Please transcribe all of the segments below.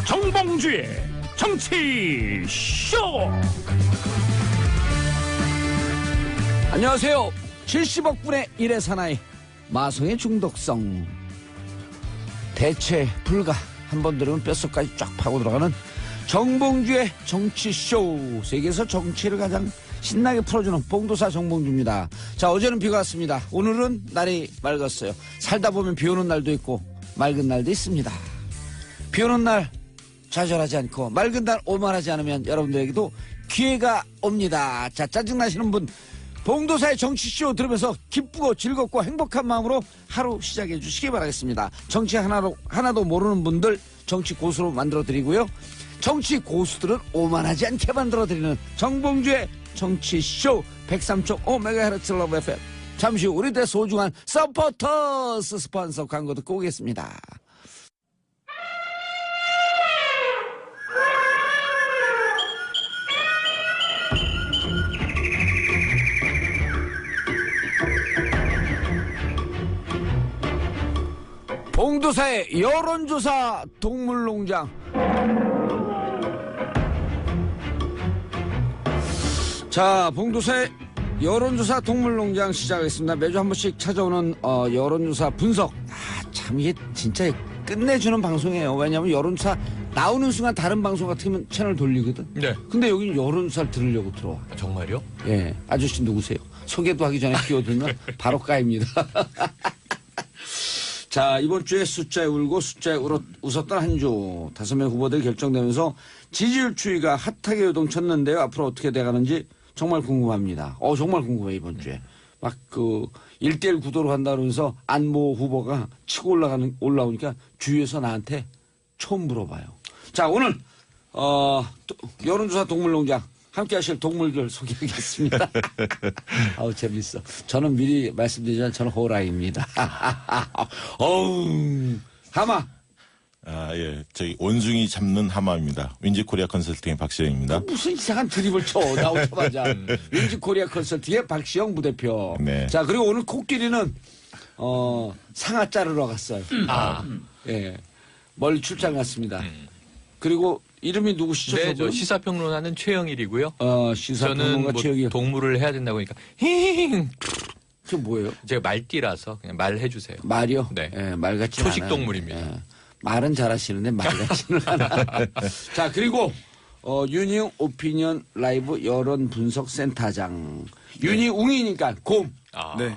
정봉주의 정치쇼. 안녕하세요. 70억 분의 1의 사나이 마성의 중독성 대체 불가. 한 번 들으면 뼛속까지 쫙 파고 들어가는 정봉주의 정치쇼. 세계에서 정치를 가장 신나게 풀어주는 봉도사 정봉주입니다. 자, 어제는 비가 왔습니다. 오늘은 날이 맑았어요. 살다 보면 비 오는 날도 있고 맑은 날도 있습니다. 비 오는 날 좌절하지 않고 맑은 날 오만하지 않으면 여러분들에게도 기회가 옵니다. 자, 짜증나시는 분 봉도사의 정치쇼 들으면서 기쁘고 즐겁고 행복한 마음으로 하루 시작해 주시기 바라겠습니다. 정치 하나도 모르는 분들 정치 고수로 만들어 드리고요. 정치 고수들은 오만하지 않게 만들어 드리는 정봉주의 정치쇼 103.5MHz 러브 FM. 잠시 후 우리들의 소중한 서포터스 스폰서 광고 듣고 오겠습니다. 봉도사의 여론조사 동물농장. 자, 봉도사의 여론조사 동물농장 시작하겠습니다. 매주 한 번씩 찾아오는 여론조사 분석. 참 이게 진짜 끝내주는 방송이에요. 왜냐하면 여론조사 나오는 순간 다른 방송 같으면 채널 돌리거든. 네. 근데 여기는 여론조사를 들으려고 들어와. 정말요? 예. 아저씨 누구세요? 소개도 하기 전에 끼어들면 바로 까입니다. 자, 이번 주에 숫자에 울고 숫자에 웃었던 한 주. 5명 후보들이 결정되면서 지지율 추이가 핫하게 요동쳤는데요. 앞으로 어떻게 돼가는지 정말 궁금합니다. 정말 궁금해, 이번 주에. 막 1대1 구도로 한다 그러면서 안모 후보가 치고 올라오니까 주위에서 나한테 처음 물어봐요. 자, 오늘, 여론조사 동물농장. 함께 하실 동물들 소개하겠습니다. 아우, 재밌어. 저는 미리 말씀드리지만 저는 호랑이입니다. 어우, 하마. 예. 저기 원숭이 잡는 하마입니다. 윈지 코리아 컨설팅의 박시영입니다. 무슨 이상한 드립을 쳐, 나오자마자. 윈지 코리아 컨설팅의 박시영 부대표. 네. 자, 그리고 오늘 코끼리는, 상아 자르러 갔어요. 예. 멀리 출장 갔습니다. 그리고 이름이 누구시죠? 네, 저 시사평론하는 최영일이고요. 시사평론가 저는 뭐 최영일. 동물을 해야 된다고 하니까 힝. 그게 뭐예요? 제가 말띠라서 그냥 말해주세요. 말이요? 네. 예, 말같지 초식 않아요. 동물입니다. 예. 말은 잘하시는데 말같지는 않아. 자, 그리고 유니웅 오피니언 라이브 여론 분석 센터장. 유니웅이니까 곰. 네.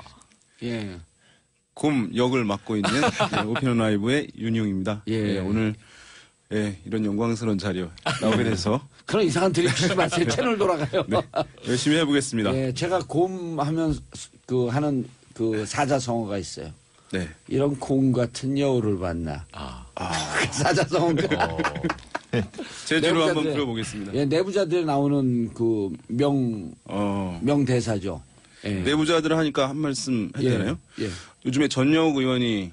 예. 곰 역을 맡고 있는 오피니언 라이브의 윤용입니다. 예. 오늘 이런 영광스러운 자리에 나오게 돼서 그런 이상한 드립 치지 마세요. 채널 돌아가요. 네, 열심히 해보겠습니다. 예, 제가 곰 하면 하는 사자성어가 있어요. 네. 이런 곰 같은 여우를 봤나. 사자성어가. 제주로 한번 내부자들의- 불러보겠습니다. 예, 내부자들에 나오는 명대사죠. 예. 내부자들 하니까 한 말씀 해도 되나요? 예. 요즘에 전역 의원이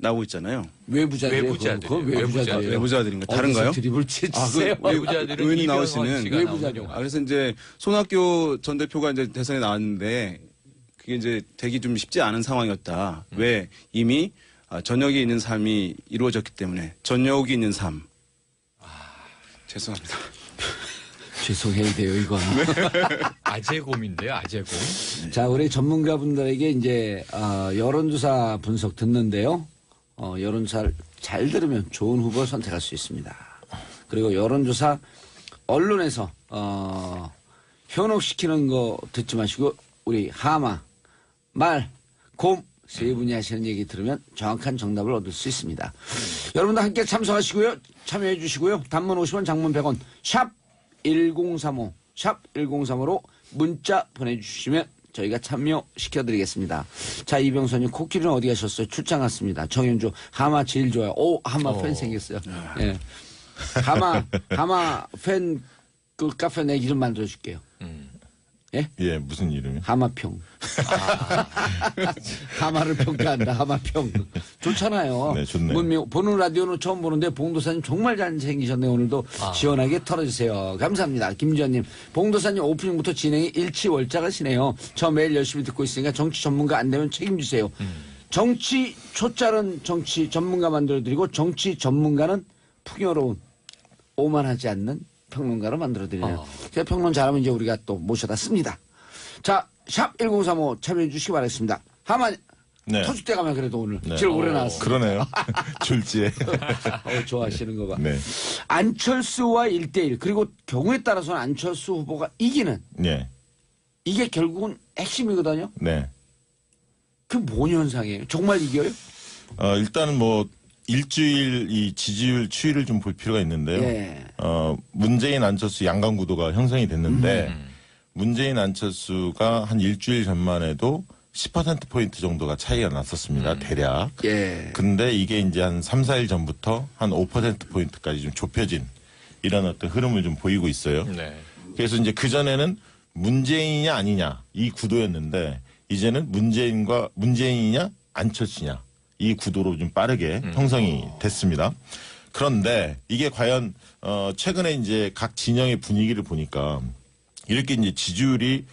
나오고 있잖아요. 외부자들이에요. 외부자들. 그건 외부자들이에요. 내부자들인가 다른가요? 어디서 드립을 치세요? 외부자들은 의원이 이병헌 나오시는 씨가 외부자죠. 나오는 그래서 이제 손학규 전 대표가 이제 대선에 나왔는데 그게 이제 되기 좀 쉽지 않은 상황이었다. 왜 이미 전역이 있는 삶이 이루어졌기 때문에 전역이 있는 삶. 죄송합니다. 죄송해야 돼요, 이건. 아재곰인데요, 아재곰. 자, 우리 전문가분들에게 이제 여론조사 분석 듣는데요. 여론조사를 잘 들으면 좋은 후보를 선택할 수 있습니다. 그리고 여론조사 언론에서 현혹시키는 거 듣지 마시고 우리 하마, 말, 곰 세 분이 하시는 얘기 들으면 정확한 정답을 얻을 수 있습니다. 여러분도 함께 참석하시고요. 참여해 주시고요. 단문 50원, 장문 100원, 샵 1035, 샵 1035로 문자 보내주시면 저희가 참여시켜드리겠습니다. 자, 이병선님, 코끼리는 어디 가셨어요? 출장 갔습니다. 정현주, 하마 제일 좋아요. 오, 하마 팬 생겼어요. 예. 하마 팬 그 카페 내 이름 만들어줄게요. 예? 예, 무슨 이름이? 하마평. 하마를 평가한다. 하마평. 좋잖아요. 네, 좋네요. 보는 라디오는 처음 보는데 봉도사님 정말 잘생기셨네요. 오늘도 시원하게 털어주세요. 감사합니다. 김지현님. 봉도사님 오프닝부터 진행이 일치월장하시네요. 저 매일 열심히 듣고 있으니까 정치 전문가 안 되면 책임지세요. 정치 초짜는 정치 전문가 만들어드리고 정치 전문가는 풍요로운 오만하지 않는 평론가로 만들어드리네요. 제가 평론 잘하면 이제 우리가 또 모셔다 씁니다. 자, 샵 1035 참여해 주시기 바라겠습니다. 하만 네. 터질 때 가면 그래도 오늘 네. 제일 오래 나왔어요. 그러네요. 졸지에. 좋아하시는 거 봐. 네. 안철수와 1대1 그리고 경우에 따라서는 안철수 후보가 이기는 네. 이게 결국은 핵심이거든요. 네. 그 뭔 현상이에요? 정말 이겨요? 일단은 뭐 일주일 이 지지율 추이를 좀 볼 필요가 있는데요. 예. 문재인 안철수 양강 구도가 형성이 됐는데 문재인 안철수가 한 일주일 전만 해도 10%포인트 정도가 차이가 났었습니다. 대략. 예. 근데 이게 이제 한 3, 4일 전부터 한 5%포인트까지 좀 좁혀진 이런 어떤 흐름을 좀 보이고 있어요. 네. 그래서 이제 그전에는 문재인이냐 아니냐 이 구도였는데 이제는 문재인이냐 안철수냐 이 구도로 좀 빠르게 형성이 됐습니다. 그런데 이게 과연 최근에 이제 각 진영의 분위기를 보니까 이렇게 이제 지지율이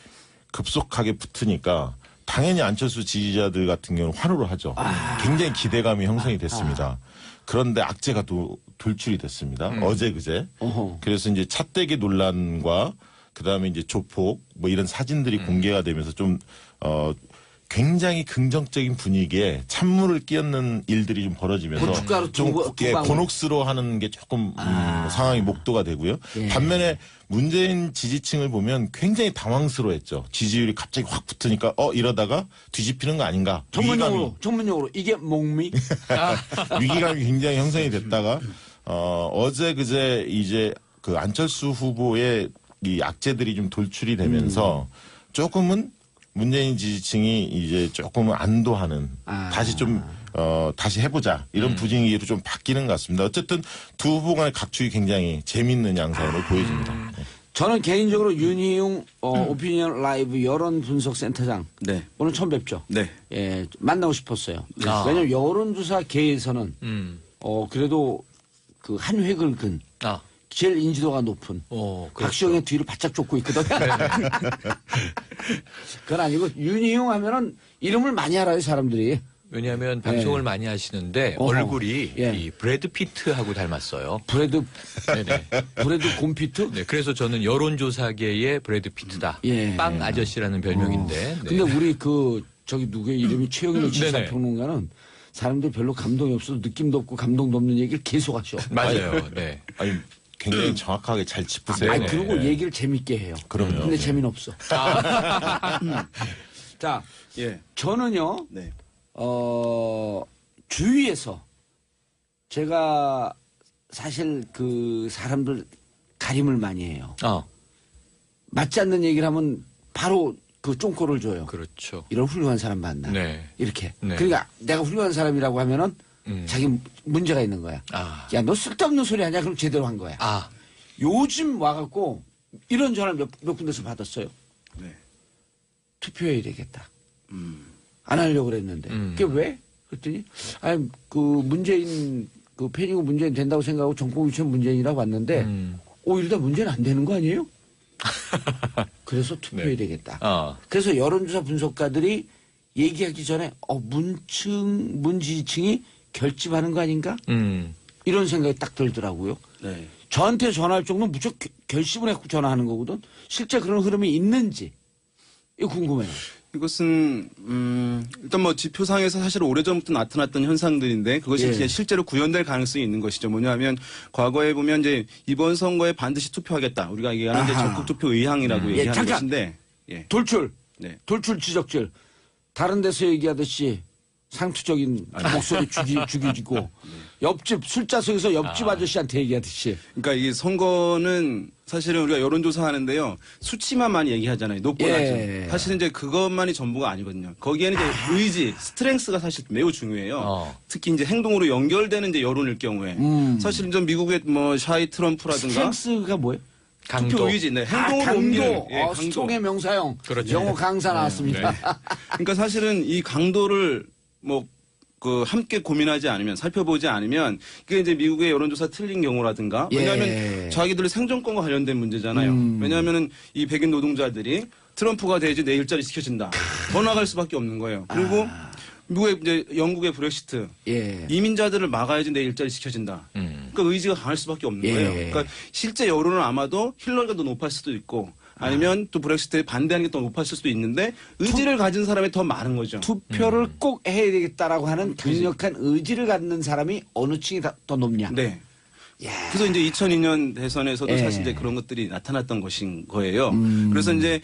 급속하게 붙으니까 당연히 안철수 지지자들 같은 경우는 환호를 하죠. 굉장히 기대감이 형성이 됐습니다. 그런데 악재가 또 돌출이 됐습니다. 어제 그제. 그래서 이제 찻대기 논란과 그다음에 이제 조폭 뭐 이런 사진들이 공개가 되면서 좀 굉장히 긍정적인 분위기에 찬물을 끼얹는 일들이 좀 벌어지면서 고춧가루 좀 두 방울. 곤혹스러워하는 게 조금 상황이 목도가 되고요. 예. 반면에 문재인 지지층을 보면 굉장히 당황스러워했죠. 지지율이 갑자기 확 붙으니까 이러다가 뒤집히는 거 아닌가. 전문용어로 이게 목미? 위기감이 굉장히 형성이 됐다가 어제 그제 이제 그 안철수 후보의 이 악재들이 좀 돌출이 되면서 조금은 문재인 지지층이 이제 조금은 안도하는 다시 좀 다시 해보자 이런 분위기로 좀 바뀌는 것 같습니다. 어쨌든 두 후보 간의 각축이 굉장히 재밌는 양상으로 보여집니다. 네. 저는 개인적으로 윤희용 오피니언 라이브 여론 분석 센터장 네. 오늘 처음 뵙죠. 네. 예, 만나고 싶었어요. 왜냐면 여론조사계에서는 그래도 그 한 획을 근 제일 인지도가 높은 그렇죠. 박시영의 뒤를 바짝 쫓고 있거든. 그건 아니고 윤희용 하면은 이름을 많이 알아요 사람들이. 왜냐하면 방송을 많이 하시는데 얼굴이 이 브래드 피트하고 닮았어요. 브래드 곰피트? 네, 그래서 저는 여론조사계의 브래드 피트다. 빵 아저씨라는 별명인데. 근데 우리 저기 누구의 이름이 최영일 네네. 시사평론가는 사람들 별로 감동이 없어도 느낌도 없고 감동도 없는 얘기를 계속 하셔. 맞아요. 네. 아니 굉장히 정확하게 잘 짚으세요. 아니, 그리고 얘기를 재밌게 해요. 그럼요. 근데 재미는 없어. 자, 예. 저는요, 네. 주위에서 제가 사실 그 사람들 가림을 많이 해요. 맞지 않는 얘기를 하면 바로 그 쫑꼬를 줘요. 그렇죠. 이런 훌륭한 사람 만나. 네. 이렇게. 네. 그러니까 내가 훌륭한 사람이라고 하면은 자기 문제가 있는 거야. 야, 너 쓸데없는 소리 하냐? 그럼 제대로 한 거야. 요즘 와갖고 이런 전화를 몇 군데서 받았어요. 네. 투표해야 되겠다. 안 하려고 그랬는데. 그게 왜? 그랬더니, 아니, 문재인, 팬이고 문재인 된다고 생각하고 정권 유치원 문재인이라고 왔는데, 오히려 다 문재인 안 되는 거 아니에요? 그래서 투표해야 되겠다. 그래서 여론조사 분석가들이 얘기하기 전에, 문지지층이 결집하는 거 아닌가? 이런 생각이 딱 들더라고요. 네. 저한테 전화할 정도는 무조건 결심을 했고 전화하는 거거든. 실제 그런 흐름이 있는지. 이거 궁금해요. 이것은 일단 뭐 지표상에서 사실 오래전부터 나타났던 현상들인데 그것이 이제 실제로 구현될 가능성이 있는 것이죠. 뭐냐면 과거에 보면 이제 이번 선거에 반드시 투표하겠다. 우리가 얘기하는 이제 적극 투표 의향이라고 얘기하는 잠깐. 것인데 돌출. 네. 돌출 지적질. 다른 데서 얘기하듯이 상투적인 목소리 죽이고 옆집 술자석에서 옆집 아저씨한테 얘기하듯이. 그러니까 이게 선거는 사실은 우리가 여론조사 하는데요. 수치만 많이 얘기하잖아요. 높고 낮은. 사실은 이제 그것만이 전부가 아니거든요. 거기에는 이제 의지, 스트렝스가 사실 매우 중요해요. 특히 이제 행동으로 연결되는 이제 여론일 경우에. 사실은 좀 미국의 뭐 샤이 트럼프라든가. 스트렝스가 뭐예요? 강도. 투표 의지, 네, 행동으로 강도. 옮기는 강도. 수동의 명사형. 그렇죠. 영어 강사 나왔습니다. 그러니까 사실은 이 강도를 함께 고민하지 않으면 살펴보지 않으면 그게 이제 미국의 여론조사 틀린 경우라든가 왜냐하면 자기들의 생존권과 관련된 문제잖아요. 왜냐하면은 이 백인 노동자들이 트럼프가 돼야지 내 일자리 지켜진다. 더 나갈 수밖에 없는 거예요. 그리고 미국의 이제 영국의 브렉시트 이민자들을 막아야지 내 일자리 지켜진다. 그러니까 의지가 강할 수밖에 없는 거예요. 그러니까 실제 여론은 아마도 힐러리가 더 높을 수도 있고 아니면 또 브렉시트에 반대하는 게 더 높았을 수도 있는데 의지를 가진 사람이 더 많은 거죠. 투표를 꼭 해야 되겠다라고 하는 강력한 의지를 갖는 사람이 어느 층이 더 높냐. 네. 그래서 이제 2002년 대선에서도 사실 이제 그런 것들이 나타났던 것인 거예요. 그래서 이제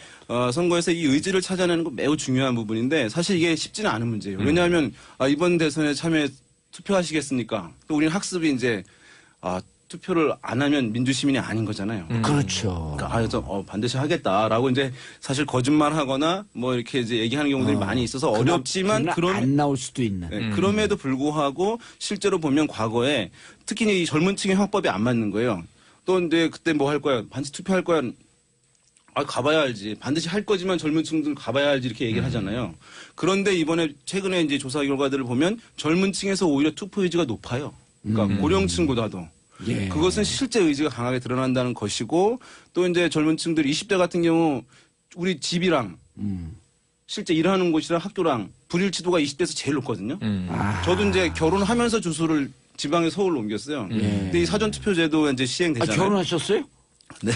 선거에서 이 의지를 찾아내는 거 매우 중요한 부분인데 사실 이게 쉽지는 않은 문제예요. 왜냐하면 이번 대선에 참여 투표하시겠습니까? 또 우리는 학습이 이제 투표를 안 하면 민주시민이 아닌 거잖아요. 그렇죠. 그러니까 반드시 하겠다라고 이제 사실 거짓말하거나 뭐 이렇게 이제 얘기하는 경우들이 많이 있어서 어렵지만 안 나올 수도 있는. 네, 그럼에도 불구하고 실제로 보면 과거에 특히 이 젊은 층의 화법이 안 맞는 거예요. 또 근데 그때 뭐 할 거야? 반드시 투표할 거야? 가봐야 알지. 반드시 할 거지만 젊은 층들 가봐야 알지 이렇게 얘기를 하잖아요. 그런데 이번에 최근에 이제 조사 결과들을 보면 젊은 층에서 오히려 투표 의지가 높아요. 그러니까 고령층보다도. 그것은 실제 의지가 강하게 드러난다는 것이고 또 이제 젊은 층들 20대 같은 경우 우리 집이랑 실제 일하는 곳이랑 학교랑 불일치도가 20대에서 제일 높거든요. 저도 이제 결혼하면서 주소를 지방에 서울로 옮겼어요. 근데 이 사전투표제도 이제 시행되잖아요. 결혼하셨어요? 네.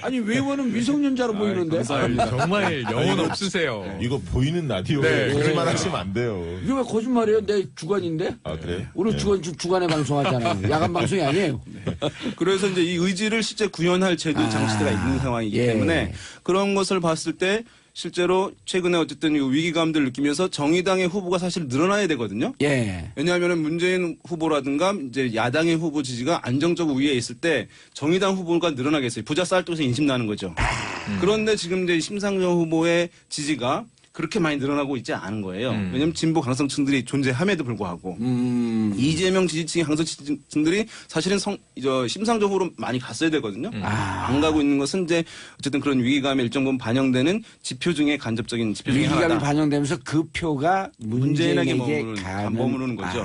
아니 외모는 미성년자로 보이는데. 정말 영혼 없으세요. 이거 보이는 라디오에 그렇게만 하시면 안 돼요. 이거 왜 거짓말이에요? 내 주간인데. 그래? 오늘 주간에 방송하잖아요. 야간 방송이 아니에요. 그래서 이제 이 의지를 실제 구현할 제도 장치가 있는 상황이기 때문에 그런 것을 봤을 때 실제로 최근에 어쨌든 이 위기감들을 느끼면서 정의당의 후보가 사실 늘어나야 되거든요. 왜냐하면 문재인 후보라든가 이제 야당의 후보 지지가 안정적 우위에 있을 때 정의당 후보가 늘어나겠어요. 부자 쌀떡에서 인심 나는 거죠. 그런데 지금 이제 심상정 후보의 지지가 그렇게 많이 늘어나고 있지 않은 거예요. 왜냐하면 진보 강성층들이 존재함에도 불구하고 이재명 지지층의 강성층들이 사실은 심상정으로 많이 갔어야 되거든요. 안 가고 있는 것은 이제 어쨌든 그런 위기감에 일정 부분 반영되는 지표 중에 간접적인 지표 중에 하나다. 위기감이 반영되면서 그 표가 문재인에게 머무르는 거죠.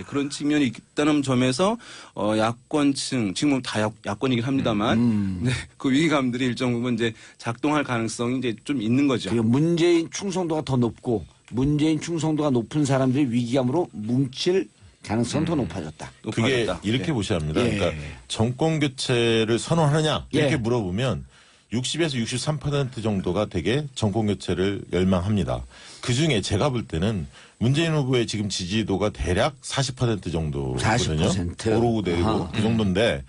그런 측면이 있다는 점에서 야권층 지금 다 야권이긴 합니다만 그 위기감들이 일정 부분 이제 작동할 가능성이 이제 좀 있는 거죠. 문재인 충성도가 더 높고 문재인 충성도가 높은 사람들이 위기감으로 뭉칠 가능성은 더 높아졌다. 그게 이렇게 보셔야 합니다. 그러니까 정권 교체를 선언하느냐 이렇게 물어보면 60에서 63% 정도가 되게 정권 교체를 열망합니다. 그중에 제가 볼 때는 문재인 후보의 지금 지지도가 대략 40% 정도거든요. 40%. 오르고 내리고 그 정도인데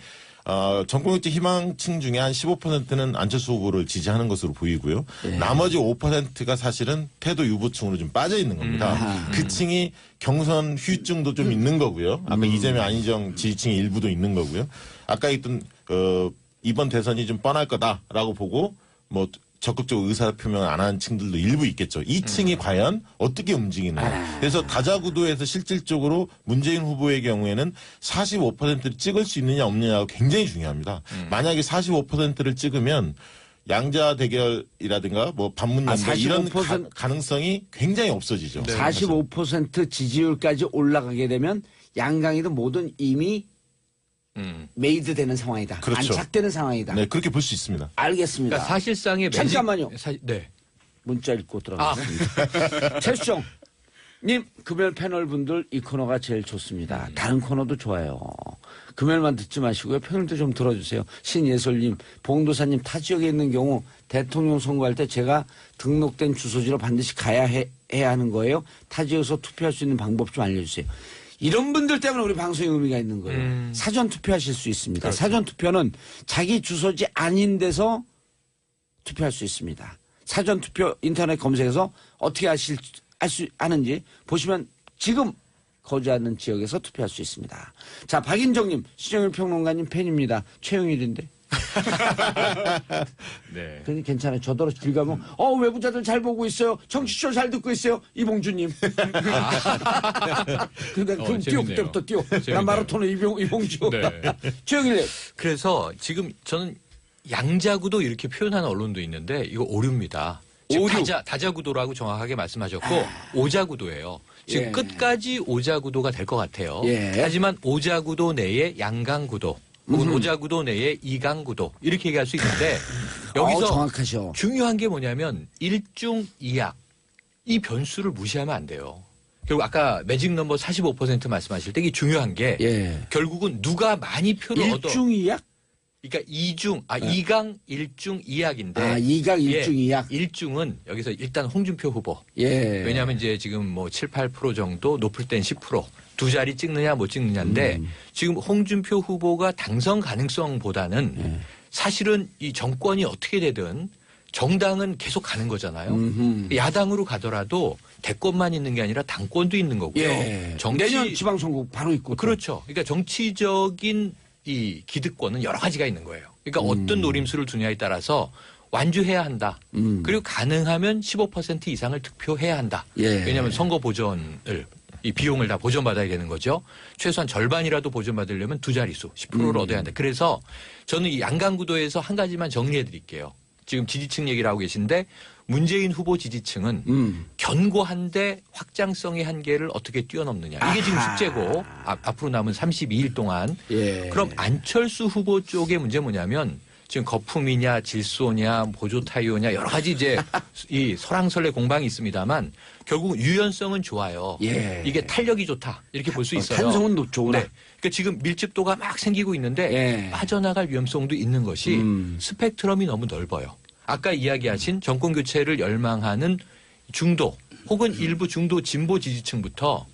정권 교체 희망층 중에 한 15%는 안철수 후보를 지지하는 것으로 보이고요. 나머지 5%가 사실은 태도 유보층으로 좀 빠져 있는 겁니다. 그 층이 경선 후유증도 좀 있는 거고요. 아까 이재명 안희정 지지층의 일부도 있는 거고요. 아까 있던 이번 대선이 좀 뻔할 거다라고 보고 뭐 적극적으로 의사표명을 안 하는 층들도 일부 있겠죠. 이 층이 과연 어떻게 움직이느냐. 그래서 다자구도에서 실질적으로 문재인 후보의 경우에는 45%를 찍을 수 있느냐 없느냐가 굉장히 중요합니다. 만약에 45%를 찍으면 양자 대결이라든가 뭐 반문연대 이런 가능성이 굉장히 없어지죠. 45% 지지율까지 올라가게 되면 양강이든 뭐든 이미 메이드 되는 상황이다. 그렇죠. 안착되는 상황이다. 네, 그렇게 볼 수 있습니다. 알겠습니다. 그러니까 사실상의 잠깐만요. 네. 문자 읽고 들어가겠습니다. 최수정 님, 금요일 패널 분들 이 코너가 제일 좋습니다. 다른 코너도 좋아요. 금요일만 듣지 마시고요. 패널도 좀 들어주세요. 신예솔님, 봉도사님 타 지역에 있는 경우 대통령 선거할 때 제가 등록된 주소지로 반드시 해야 하는 거예요. 타 지역에서 투표할 수 있는 방법 좀 알려주세요. 이런 분들 때문에 우리 방송에 의미가 있는 거예요. 사전 투표하실 수 있습니다. 그렇죠. 사전 투표는 자기 주소지 아닌 데서 투표할 수 있습니다. 사전 투표 인터넷 검색해서 어떻게 알 수 아는지 보시면 지금 거주하는 지역에서 투표할 수 있습니다. 자, 박인정님, 시정일 평론가님 팬입니다. 최영일인데. 네. 근데 괜찮아요. 저더러 길 가면 외부자들 잘 보고 있어요. 정치쇼 잘 듣고 있어요. 이봉주님. 근데 그럼 뛰어 재밌네요. 그때부터 뛰어. 재밌네요. 난 마라톤의 이봉주. 네. 최영일님. 그래서 지금 저는 양자구도 이렇게 표현하는 언론도 있는데 이거 오류입니다. 즉 오류. 다자구도라고 정확하게 말씀하셨고 오자구도예요. 지금 예. 끝까지 오자구도가 될 것 같아요. 예. 하지만 오자구도 내에 양강구도 혹은 오자구도 내에 이강구도 이렇게 얘기할 수 있는데 여기서 정확하셔. 중요한 게 뭐냐면 일중이약 이 변수를 무시하면 안 돼요. 결국 아까 매직 넘버 45% 말씀하실 때 이게 중요한 게 예. 결국은 누가 많이 표를 얻어 일중이약? 그러니까 이강 일중 이약인데 이강 일중 이약. 일중은 여기서 일단 홍준표 후보. 예. 왜냐하면 이제 지금 뭐 7, 8% 정도 높을 땐 10%. 두 자리 찍느냐 못 찍느냐인데 지금 홍준표 후보가 당선 가능성보다는 사실은 이 정권이 어떻게 되든 정당은 계속 가는 거잖아요. 야당으로 가더라도 대권만 있는 게 아니라 당권도 있는 거고요. 예. 내년 지방선거 바로 있고. 그렇죠. 그러니까 정치적인 이 기득권은 여러 가지가 있는 거예요. 그러니까 어떤 노림수를 두냐에 따라서 완주해야 한다. 그리고 가능하면 15% 이상을 득표해야 한다. 예. 왜냐하면 선거 보전을 이 비용을 다 보전받아야 되는 거죠. 최소한 절반이라도 보전받으려면 두 자릿수 10%를 얻어야 한다. 그래서 저는 이 양강구도에서 한 가지만 정리해 드릴게요. 지금 지지층 얘기를 하고 계신데 문재인 후보 지지층은 견고한데 확장성의 한계를 어떻게 뛰어넘느냐. 이게 지금 숙제고 앞으로 남은 32일 동안. 예. 그럼 안철수 후보 쪽의 문제 뭐냐면 지금 거품이냐 질소냐 보조타이오냐 여러 가지 이제 이 설왕설래 공방이 있습니다만 결국 유연성은 좋아요. 예. 이게 탄력이 좋다. 이렇게 볼 수 있어요. 탄성은 좋구나. 네. 그러니까 지금 밀집도가 막 생기고 있는데 예. 빠져나갈 위험성도 있는 것이 스펙트럼이 너무 넓어요. 아까 이야기하신 정권 교체를 열망하는 중도 혹은 일부 중도 진보 지지층부터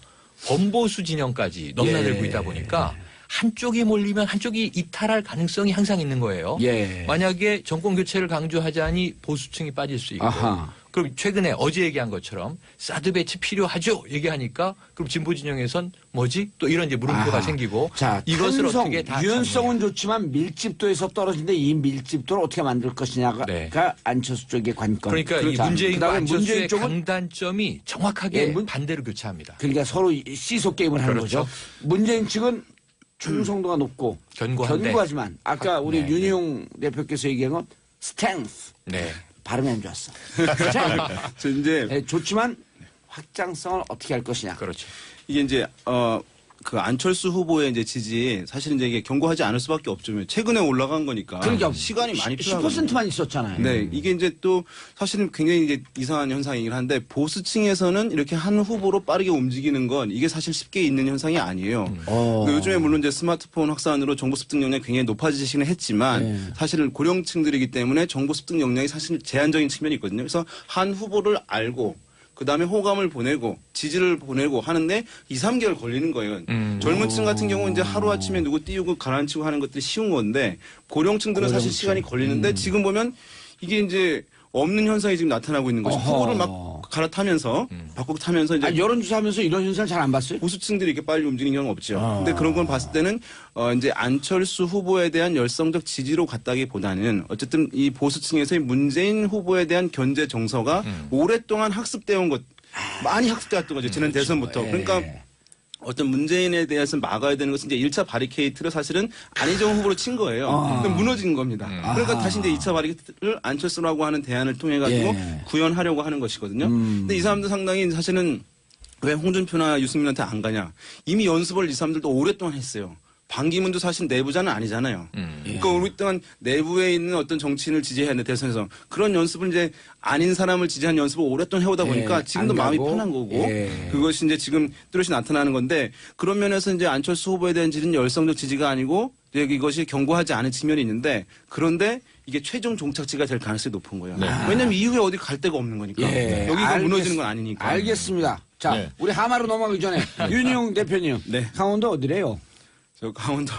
범보수 진영까지 넘나들고 있다 보니까 한쪽이 몰리면 한쪽이 이탈할 가능성이 항상 있는 거예요. 예. 만약에 정권 교체를 강조하자니 보수층이 빠질 수 있고 아하. 그럼 최근에 어제 얘기한 것처럼 사드 배치 필요하죠 얘기하니까 그럼 진보 진영에선 뭐지 또 이런 이제 물음표가 생기고 자, 이것을 탄성, 어떻게 다 유연성은 좋지만 밀집도에서 떨어진데 이 밀집도를 어떻게 만들 것이냐가 네. 안철수 쪽의 관건. 그러니까 이 자, 문재인과 그다음에 안철수의 문재인 쪽은 강단점이 정확하게 예, 반대로 교차합니다. 그러니까 서로 시소 게임을 하는 그렇죠. 거죠. 문재인 측은 충성도가 높고 견고한데. 견고하지만 아까 우리 네, 윤희용 대표께서 얘기한 건 스트렝스. 네. 발음이 안 좋았어. 저 이제 네, 좋지만 확장성을 어떻게 할 것이냐. 그렇죠. 이게 이제 그 안철수 후보의 이제 지지 사실은 이제 이게 견고하지 않을 수밖에 없죠. 최근에 올라간 거니까 그러니까 시간이 많이 필요하거든요. 10%만 있었잖아요. 네, 이게 이제 또 사실은 굉장히 이제 이상한 현상이긴 한데 보수층에서는 이렇게 한 후보로 빠르게 움직이는 건 이게 사실 쉽게 있는 현상이 아니에요. 그러니까 요즘에 물론 이제 스마트폰 확산으로 정보 습득 역량이 굉장히 높아지시긴 했지만 사실은 고령층들이기 때문에 정보 습득 역량이 사실 제한적인 측면이 있거든요. 그래서 한 후보를 알고 그다음에 호감을 보내고 지지를 보내고 하는데 2, 3개월 걸리는 거예요. 젊은 층 같은 경우는 이제 하루아침에 누구 띄우고 가라앉히고 하는 것들이 쉬운 건데 고령층들은 사실 시간이 걸리는데 지금 보면 이게 이제 없는 현상이 지금 나타나고 있는 거죠. 후보를 막 갈아타면서 바꾸고 타면서 이제 여론조사하면서 이런 현상을 잘 안 봤어요? 보수층들이 이렇게 빨리 움직이는 경우는 없죠. 근데 그런 걸 봤을 때는 이제 안철수 후보에 대한 열성적 지지로 갔다기보다는 어쨌든 이 보수층에서의 문재인 후보에 대한 견제 정서가 오랫동안 학습되어 온 것, 많이 학습되어 왔던 거죠. 지난 대선부터. 그러니까 어떤 문재인에 대해서 막아야 되는 것은 이제 1차 바리케이트를 사실은 안희정 후보로 친 거예요. 그럼 무너진 겁니다. 그러니까 다시 이제 2차 바리케이트를 안철수라고 하는 대안을 통해 가지고 구현하려고 하는 것이거든요. 근데 이 사람들 상당히 사실은 왜 홍준표나 유승민한테 안 가냐. 이미 연습을 이 사람들도 오랫동안 했어요. 반기문도 사실 내부자는 아니잖아요. 그러니까 오랫동안 내부에 있는 어떤 정치인을 지지해야 하는데 대선에서 그런 연습을 이제 아닌 사람을 지지한 연습을 오랫동안 해오다 보니까 지금도 마음이 편한 거고 그것이 이제 지금 뚜렷이 나타나는 건데 그런 면에서 이제 안철수 후보에 대한 지지는 열성적 지지가 아니고 이제 이것이 견고하지 않은 측면이 있는데 그런데 이게 최종 종착지가 될 가능성이 높은 거예요. 왜냐하면 이후에 어디 갈 데가 없는 거니까. 여기가 무너지는 건 아니니까. 알겠습니다. 자, 우리 하마로 넘어가기 전에 윤희용 대표님. 강원도 어디래요? 저 강원도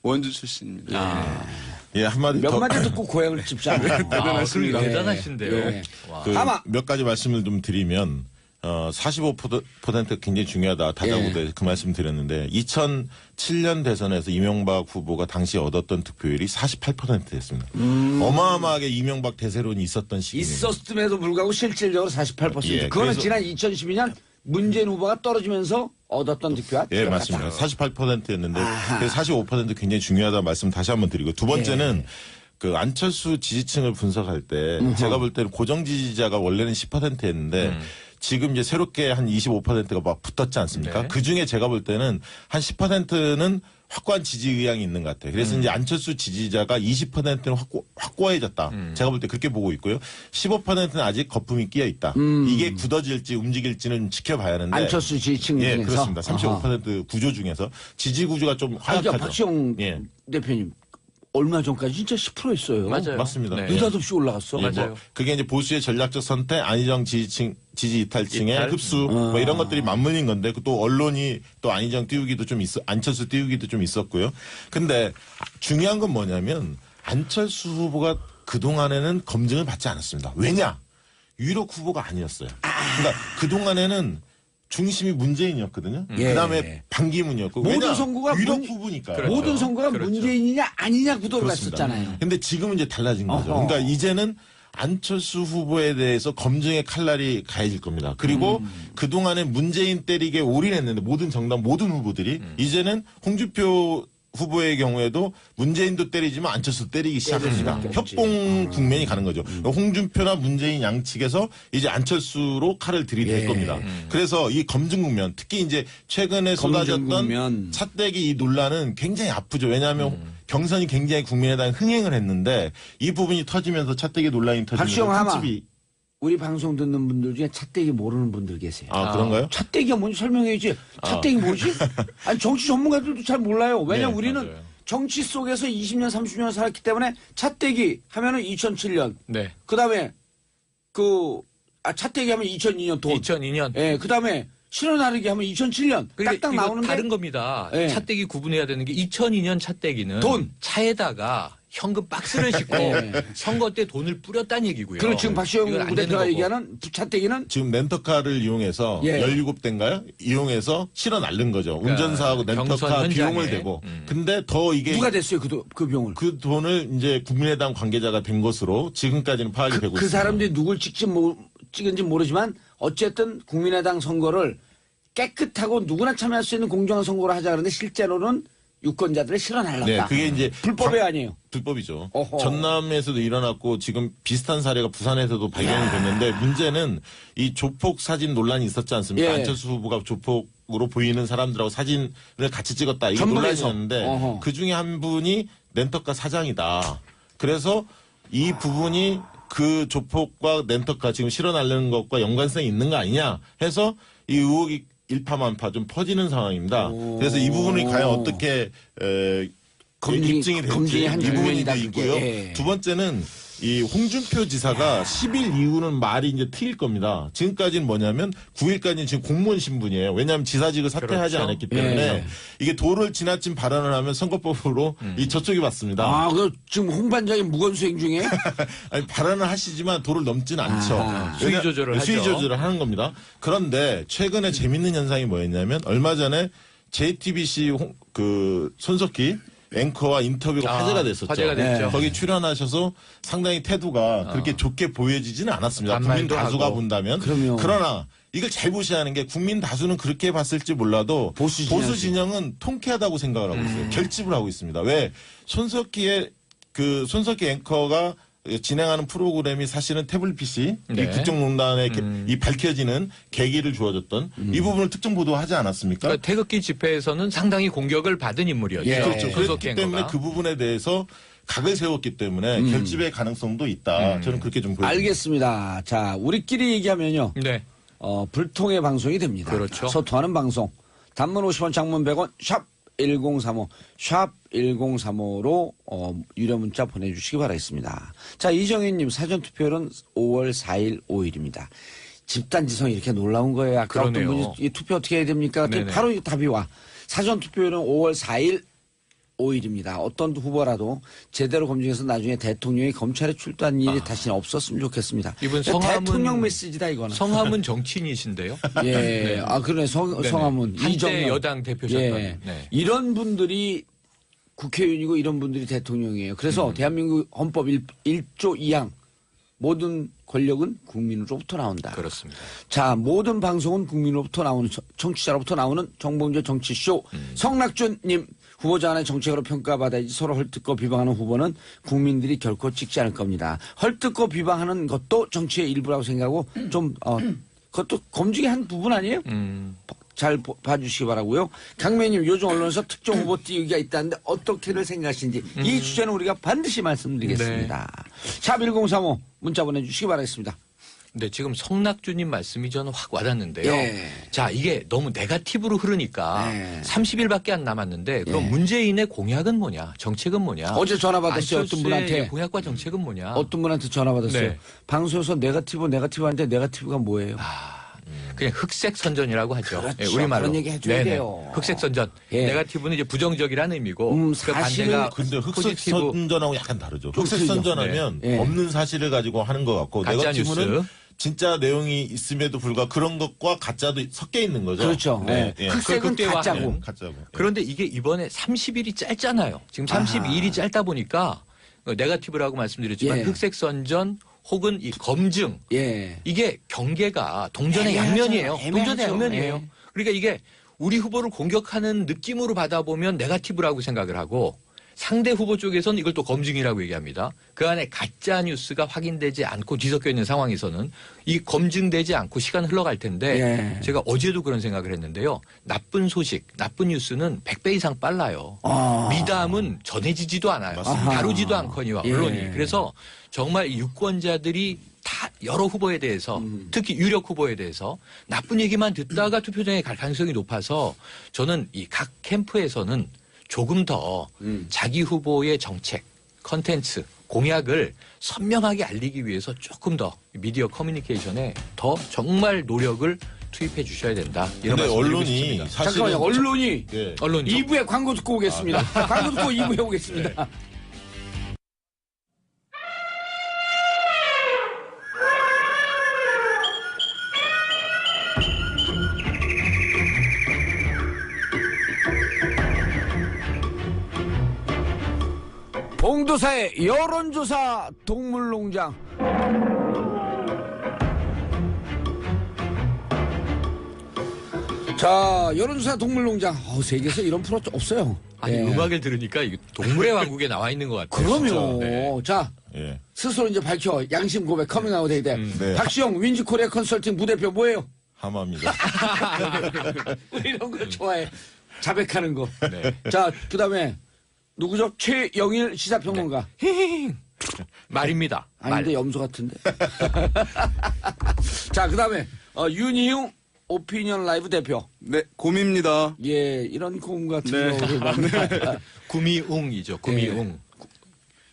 원주 출신입니다. 예, 한마디 몇 더. 마디 듣고 고향을 찝잖아요. 대단하신데요. 네. 와. 그 하마. 몇 가지 말씀을 좀 드리면 45% 굉장히 중요하다. 다자구도에 그 말씀 드렸는데 2007년 대선에서 이명박 후보가 당시 얻었던 득표율이 48%였습니다. 어마어마하게 이명박 대세론이 있었던 시기입니다. 있었음에도 불구하고 실질적으로 48%. 예, 그거는 그래서- 지난 2012년 문재인 후보가 떨어지면서 얻었던 득표와 예, 똑같다. 맞습니다. 48%였는데 아하. 그래서 45% 굉장히 중요하다 말씀 다시 한번 드리고 두 번째는 그 안철수 지지층을 분석할 때 제가 볼 때는 고정 지지자가 원래는 10%였는데 지금 이제 새롭게 한 25%가 막 붙었지 않습니까? 네. 그 중에 제가 볼 때는 한 10%는 확고한 지지 의향이 있는 것 같아요. 그래서 이제 안철수 지지자가 20%는 확고해졌다. 제가 볼 때 그렇게 보고 있고요. 15%는 아직 거품이 끼어 있다. 이게 굳어질지 움직일지는 지켜봐야 하는데. 안철수 지지층 예, 중에서. 그렇습니다. 35% 구조 중에서 지지 구조가 좀 그러니까 하락하죠. 박시영 예. 대표님 얼마 전까지 진짜 10%였어요. 맞아요. 맞습니다. 네. 느닷없이 올라갔어. 예, 맞아요. 뭐 그게 이제 보수의 전략적 선택, 안희정 지지 이탈층의 이탈? 흡수, 뭐 이런 것들이 맞물린 건데, 또 언론이 또 안희정 띄우기도 좀 안철수 띄우기도 좀 있었고요. 근데 중요한 건 뭐냐면, 안철수 후보가 그동안에는 검증을 받지 않았습니다. 왜냐? 유력 후보가 아니었어요. 그러니까 그동안에는 중심이 문재인이었거든요. 예. 그다음에 반기문이었고. 모든 왜냐? 선거가 유력 후보니까요. 그렇죠. 모든 선거가 그렇죠. 문재인이냐 아니냐 구도로 그렇습니다. 갔었잖아요. 근데 지금은 이제 달라진 거죠. 어허. 그러니까 이제는 안철수 후보에 대해서 검증의 칼날이 가해질 겁니다. 그리고 그동안에 문재인 때리게 올인했는데 모든 정당 모든 후보들이 이제는 홍준표 후보의 경우에도 문재인도 때리지만 안철수 때리기 시작합니다. 수밖에 없지. 협공 국면이 가는 거죠. 홍준표나 문재인 양측에서 이제 안철수로 칼을 들이댈 예. 겁니다. 그래서 이 검증 국면, 특히 이제 최근에 검증 쏟아졌던 국면. 차떼기 이 논란은 굉장히 아프죠. 왜냐하면 경선이 굉장히 국민의당이 흥행을 했는데 이 부분이 터지면서 차떼기 논란이 박시영 터지면서 하마. 흠집이 우리 방송 듣는 분들 중에 차떼기 모르는 분들 계세요. 그런가요? 차떼기가 뭔지 설명해야지. 차떼기 뭐지? 아니 정치 전문가들도 잘 몰라요. 왜냐면 네, 우리는 맞아요. 정치 속에서 20년, 30년 살았기 때문에 차떼기 하면은 2007년. 네. 그다음에 차떼기 하면 2002년 돈. 2002년. 예, 그다음에 신호 나르기 하면 2007년. 그러니까 딱딱 이거 나오는데 다른 겁니다. 예. 차떼기 구분해야 되는 게 2002년 차떼기는 돈. 차에다가 현금 박스를 싣고 예. 선거 때 돈을 뿌렸다는 얘기고요. 그리고 지금 박시영 이건 안 되는 부대표가 거고. 얘기하는 차떼기는 지금 렌터카를 이용해서 예. 17대인가요? 이용해서 실어 날른 거죠. 그러니까 운전사하고 렌터카 경선 비용을 현장에. 대고. 근데 더 이게 누가 됐어요 그 병을? 그 돈을 이제 국민의당 관계자가 된 것으로 지금까지는 파악이 되고 그 있습니다. 사람들이 누굴 찍은지 모르지만 어쨌든 국민의당 선거를 깨끗하고 누구나 참여할 수 있는 공정한 선거를 하자 그러는데 실제로는 유권자들을 실어 날랐다. 네, 그게 이제 불법이 아니에요. 불법이죠. 어허. 전남에서도 일어났고 지금 비슷한 사례가 부산에서도 발견이 됐는데 문제는 이 조폭 사진 논란이 있었지 않습니까? 예. 안철수 후보가 조폭으로 보이는 사람들하고 사진을 같이 찍었다. 이게 전북에서. 논란이었는데 어허. 그 중에 한 분이 렌터카 사장이다. 그래서 이 부분이 그 조폭과 렌터카 지금 실어 날리는 것과 연관성이 있는 거 아니냐 해서 이 의혹이 일파만파 좀 퍼지는 상황입니다. 그래서 이 부분이 과연 어떻게 입증이 될지 검증이 한 이 부분이 장면이다, 그게. 있고요. 예. 두 번째는 이 홍준표 지사가 10일 이후는 말이 이제 트일 겁니다. 지금까지는 뭐냐면 9일까지는 지금 공무원 신분이에요. 왜냐하면 지사직을 사퇴하지 그렇죠. 않았기 때문에 예. 이게 도를 지나친 발언을 하면 선거법으로 이 저쪽이 받습니다. 아, 그 지금 홍 반장이 무건수행 중에 아니, 발언을 하시지만 도를 넘지는 않죠. 아하. 수위 조절을 하죠. 수위 조절을 하는 겁니다. 그런데 최근에 재밌는 현상이 뭐였냐면 얼마 전에 JTBC 그 손석희 앵커와 인터뷰가 화제가 됐었죠. 화제가 됐죠. 거기 출연하셔서 상당히 태도가 그렇게 좋게 보여지지는 않았습니다. 국민 반말도 다수가 하고. 본다면. 그럼요. 그러나 이걸 잘 보셔야 하는 게 국민 다수는 그렇게 봤을지 몰라도 보수 진영은 통쾌하다고 생각을 하고 있어요. 결집을 하고 있습니다. 왜 손석희 앵커가 진행하는 프로그램이 사실은 태블릿 PC, 네. 이 국정농단에 이 밝혀지는 계기를 주어졌던 이 부분을 특정 보도하지 않았습니까? 그러니까 태극기 집회에서는 상당히 공격을 받은 인물이었죠. 예. 그렇죠. 손석희 그렇기 때문에 앵커가. 그 부분에 대해서 각을 세웠기 때문에 결집의 가능성도 있다. 저는 그렇게 좀 보여집니다. 알겠습니다. 자, 우리끼리 얘기하면요. 네. 불통의 방송이 됩니다. 그렇죠. 소통하는 방송. 단문 50원, 장문 100원, 샵 1035, 샵 1035로 유료 문자 보내주시기 바라겠습니다. 자, 이정현님 사전투표율은 5월 4일, 5일입니다. 집단지성이 이렇게 놀라운 거예요. 아까 어떤 그러네요. 분이 이 투표 어떻게 해야 됩니까? 네네. 바로 이 답이 와. 사전투표율은 5월 4일, 15일입니다. 어떤 후보라도 제대로 검증해서 나중에 대통령이 검찰에 출두한 일이 다시는 없었으면 좋겠습니다. 이분 그러니까 성함은 대통령 메시지다 이거는. 성함은 정치인이신데요. 예. 네. 아 그러네. 네네. 성함은 한때 이정명. 여당 대표셨던. 예. 네. 이런 분들이 국회의원이고 이런 분들이 대통령이에요. 그래서 대한민국 헌법 1조 2항 모든 권력은 국민으로부터 나온다. 그렇습니다. 자, 모든 방송은 국민으로부터 나오는 청취자로부터 나오는 정봉주의 정치쇼. 성낙준님 후보자 안의 정책으로 평가받아야지 서로 헐뜯고 비방하는 후보는 국민들이 결코 찍지 않을 겁니다. 헐뜯고 비방하는 것도 정치의 일부라고 생각하고 좀 그것도 검증의 한 부분 아니에요? 잘 봐주시기 바라고요. 강매님 요즘 언론에서 특정 후보 띄우기가 있다는데 어떻게들 생각하시는지 이 주제는 우리가 반드시 말씀드리겠습니다. 샵 1035 문자 보내주시기 바라겠습니다. 네, 지금 성낙주님 말씀이 저는 확 와닿는데요. 예. 자, 이게 너무 네거티브로 흐르니까 예. 30일밖에 안 남았는데 그럼 예. 문재인의 공약은 뭐냐, 정책은 뭐냐? 어제 전화 받았어요. 어떤 안철수의 분한테. 공약과 정책은 뭐냐? 어떤 분한테 전화 받았어요. 네. 방송에서 네거티브 하는데 네거티브가 뭐예요? 그냥 흑색 선전이라고 하죠. 그렇죠. 예, 우리말로. 그런 얘기 해줘야 네네. 돼요. 흑색 선전. 예. 네거티브는 이제 부정적이라는 의미고 그 사실은 반대가 근데 흑색 포지티브. 선전하고 약간 다르죠. 흑색 틀리죠. 선전하면 네. 없는 사실을 가지고 하는 것 같고 가짜 네거티브는 뉴스. 진짜 내용이 있음에도 불구하고 그런 것과 가짜도 섞여 있는 거죠. 그렇죠. 네. 예. 흑색은 그걸 극대화하는. 가짜고. 가짜고. 예. 그런데 이게 이번에 30일이 짧잖아요. 지금 32일이 짧다 보니까 네거티브라고 말씀드렸지만 예. 흑색 선전 혹은 이 검증 예. 이게 경계가 동전의 애매하죠. 양면이에요. 애매하죠. 동전의 양면이에요. 예. 그러니까 이게 우리 후보를 공격하는 느낌으로 받아보면 네거티브라고 생각을 하고 상대 후보 쪽에서는 이걸 또 검증이라고 얘기합니다. 그 안에 가짜 뉴스가 확인되지 않고 뒤섞여 있는 상황에서는 이 검증되지 않고 시간 흘러갈 텐데 예. 제가 어제도 그런 생각을 했는데요. 나쁜 소식, 나쁜 뉴스는 100배 이상 빨라요. 미담은 전해지지도 않아요. 맞습니다. 다루지도 않거니와 예. 언론이. 그래서 정말 이 유권자들이 다 여러 후보에 대해서 특히 유력 후보에 대해서 나쁜 얘기만 듣다가 투표장에 갈 가능성이 높아서 저는 이 각 캠프에서는 조금 더 자기 후보의 정책, 컨텐츠, 공약을 선명하게 알리기 위해서 조금 더 미디어 커뮤니케이션에 더 정말 노력을 투입해 주셔야 된다. 이런 근데 말씀을 드리고 언론이 싶습니다. 사실은 잠깐만요. 언론이 예. 언론이 2부에 광고 듣고 오겠습니다. 광고 듣고 2부에 오겠습니다. 봉도사의 여론조사 동물농장. 자, 여론조사 동물농장. 세계에서 이런 프로 없어요. 아니 예. 음악을 들으니까 이게 동물의 왕국에 나와 있는 것 같아요. 그럼요. 네. 자, 예. 스스로 이제 밝혀 양심 고백 커밍아웃 해야 돼. 네. 박시영 윈지코리아 컨설팅 부대표 뭐예요? 하마입니다. 우리 이런 거 좋아해. 자백하는 거. 네. 자, 그다음에 누구죠? 최영일 시사평론가. 말입니다. 아닌데 염소 같은데. 자, 그다음에 윤희용 오피니언 라이브 대표. 네, 곰입니다. 예, 이런 곰 같은 네. 거. 구미웅이죠. 구미웅.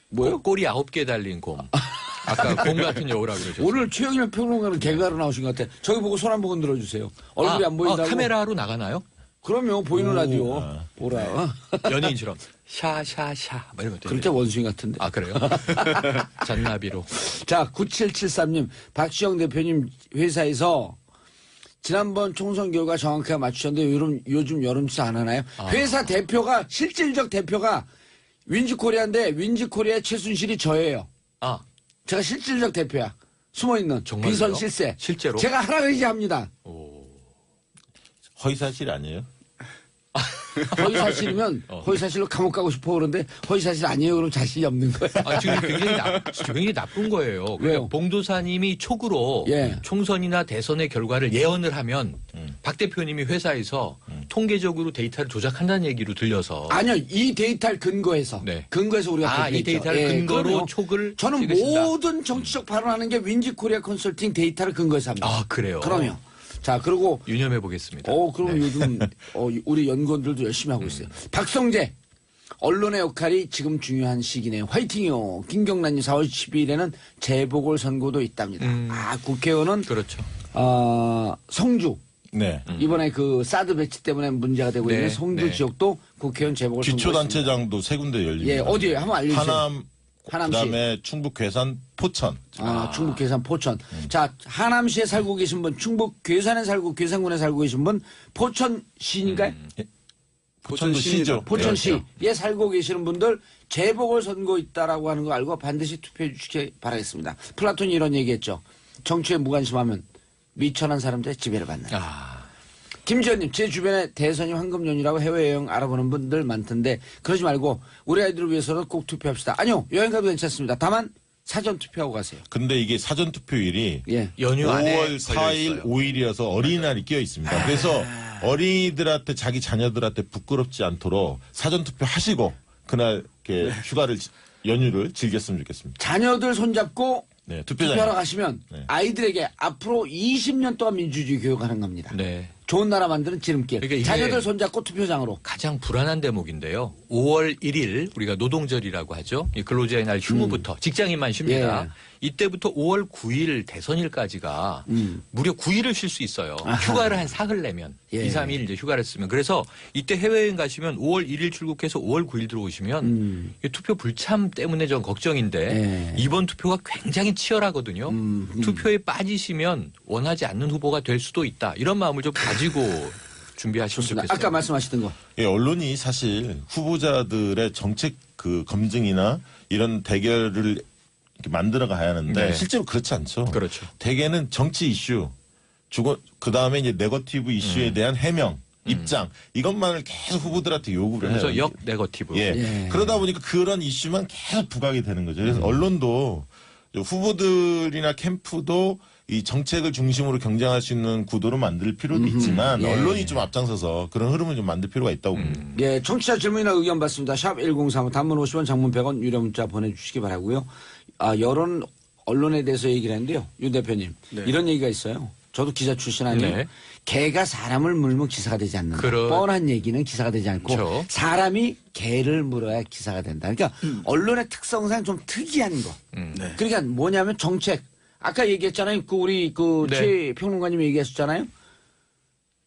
뭐요? 꼬리 9개 달린 곰. 아까 곰 같은 여우라 그러죠. 오늘 최영일 평론가는 개그하러 나오신 것 같아. 저기 보고 손 한 번 들어주세요. 얼굴이 안 보인다고. 카메라로 나가나요? 그러면 보이는 라디오. 오라. 네. 연예인처럼 샤샤샤 뭐 이런 것도 그럴 때 원숭이 같은데. 아 그래요? 잔나비로. 자, 9773님, 박시영 대표님 회사에서 지난번 총선 결과 정확하게 맞추셨는데 요즘 여론조사 안 하나요? 회사 대표가, 실질적 대표가 윈지코리아인데 윈지코리아의 최순실이 저예요. 아 제가 실질적 대표야. 숨어있는 정말요? 비선 실세. 실제로? 제가 하라고 얘기합니다. 허위사실 아니에요? 허위사실이면 허위사실로 감옥 가고 싶어 그러는데 허위사실 아니에요. 그럼 자신이 없는 거야. 아, 지금 굉장히 나쁜 거예요. 왜요? 그러니까 봉도사님이 촉으로 예. 총선이나 대선의 결과를 예언을 하면 박 대표님이 회사에서 통계적으로 데이터를 조작한다는 얘기로 들려서 아니요. 이 데이터를 근거해서. 네. 근거해서 우리가 이 그렇게 데이터를 했죠. 근거로 그럼요. 촉을 저는 찍으신다. 모든 정치적 발언하는 게 윈지코리아 컨설팅 데이터를 근거해서 합니다. 아 그래요? 그럼요. 자, 그리고 유념해 보겠습니다. 그럼 네. 요즘 우리 연구원들도 열심히 하고 있어요. 박성재 언론의 역할이 지금 중요한 시기네요. 화이팅이요. 김경란님 4월 12일에는 재보궐선거도 있답니다. 국회의원은 그렇죠. 성주 네. 이번에 그 사드 배치 때문에 문제가 되고 네, 있는 송도 네. 지역도 국회의원 재보궐 기초단체장도 세 군데 열립니다. 예, 어디에 한번 알려주세요. 하남시. 그다음에 충북 괴산 포천. 충북 괴산 포천. 자, 하남시에 살고 계신 분, 충북 괴산에 살고 괴산군에 살고 계신 분, 포천시인가요? 포천도 시죠. 포천시에 살고 계시는 분들 재보궐 선거 있다라고 하는 거 알고 반드시 투표해 주시기 바라겠습니다. 플라톤이 이런 얘기했죠. 정치에 무관심하면 미천한 사람들의 지배를 받는다. 김지현님, 제 주변에 대선이 황금연휴라고 해외여행 알아보는 분들 많던데 그러지 말고 우리 아이들을 위해서는 꼭 투표합시다. 아니요, 여행 가도 괜찮습니다. 다만 사전 투표하고 가세요. 근데 이게 사전 투표일이 예. 연휴 안에 5월 4일, 5일이어서 어린이날이 끼어 있습니다. 그래서 어린이들한테 자기 자녀들한테 부끄럽지 않도록 사전 투표 하시고 그날 이렇게 연휴를 즐겼으면 좋겠습니다. 자녀들 손잡고 네, 투표하러 가시면 네. 아이들에게 앞으로 20년 동안 민주주의 교육하는 겁니다. 네. 좋은 나라 만드는 지름길. 그러니까 이게 자녀들 손잡고 투표장으로. 가장 불안한 대목인데요. 5월 1일 우리가 노동절이라고 하죠. 이 근로자의 날 휴무부터 직장인만 쉽니다. 예. 이때부터 5월 9일 대선일까지가 무려 9일을 쉴 수 있어요. 아하. 휴가를 한 사흘 내면 예. 2, 3일 이제 휴가를 쓰면 그래서 이때 해외여행 가시면 5월 1일 출국해서 5월 9일 들어오시면 이 투표 불참 때문에 전 걱정인데 예. 이번 투표가 굉장히 치열하거든요. 투표에 빠지시면 원하지 않는 후보가 될 수도 있다. 이런 마음을 좀 가지고 준비하시면 좋겠어요. 아까 말씀하셨던 거. 예, 언론이 사실 후보자들의 정책 그 검증이나 이런 대결을 이렇게 만들어 가야 하는데 네. 실제로 그렇지 않죠. 그렇죠. 대개는 정치 이슈, 그 다음에 이제 네거티브 이슈에 대한 해명, 입장 이것만을 계속 후보들한테 요구를 해요. 그래서 역 네거티브. 예. 예. 그러다 보니까 그런 이슈만 계속 부각이 되는 거죠. 그래서 언론도 후보들이나 캠프도 이 정책을 중심으로 경쟁할 수 있는 구도로 만들 필요도 있지만 예. 언론이 좀 앞장서서 그런 흐름을 좀 만들 필요가 있다고 봅니다. 예, 청취자 질문이나 의견 받습니다. 샵 1035 단문 50원 장문 100원 유료 문자 보내주시기 바라고요. 여론 언론에 대해서 얘기를 했는데요. 윤 대표님. 네. 이런 얘기가 있어요. 저도 기자 출신 아니에요. 네. 개가 사람을 물면 기사가 되지 않는다. 그런- 뻔한 얘기는 기사가 되지 않고 그렇죠. 사람이 개를 물어야 기사가 된다. 그러니까 언론의 특성상 좀 특이한 거. 네. 그러니까 뭐냐면 정책. 아까 얘기했잖아요. 우리 네. 최 평론가님이 얘기했었잖아요.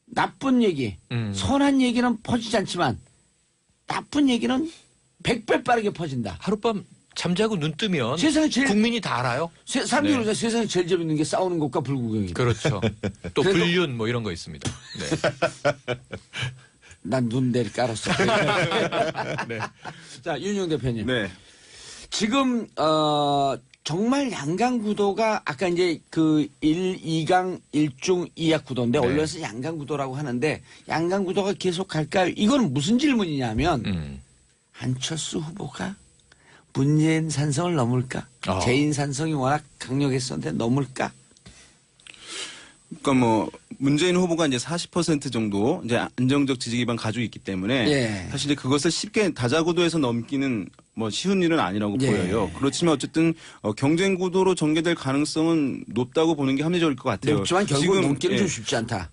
나쁜 얘기, 선한 얘기는 퍼지지 않지만 나쁜 얘기는 100배 빠르게 퍼진다. 하룻밤 잠자고 눈 뜨면 세상에 제일- 국민이 다 알아요. 사람들이 네. 그러죠. 세상에 제일 재밌는 게 싸우는 것과 불구경이다. 그렇죠. 또 그래도- 불륜 뭐 이런 거 있습니다. 네. 난 눈 내리 깔았어. 네. 자, 윤용 대표님. 네. 지금 정말 양강 구도가 아까 이제 그 2강 1중 2약 구도인데 네. 언론에서 양강 구도라고 하는데 양강 구도가 계속 갈까요? 이건 무슨 질문이냐면 안철수 후보가 문재인 산성을 넘을까? 재인 산성이 워낙 강력했었는데 넘을까? 그러니까 뭐 문재인 후보가 이제 40% 정도 이제 안정적 지지 기반 가지고 있기 때문에 예. 사실 그것을 쉽게 다자구도에서 넘기는 뭐 쉬운 일은 아니라고 예. 보여요. 그렇지만 어쨌든 경쟁 구도로 전개될 가능성은 높다고 보는 게 합리적일 것 같아요. 높지만 결국 지금, 넘기는 예. 좀 쉽지 않다.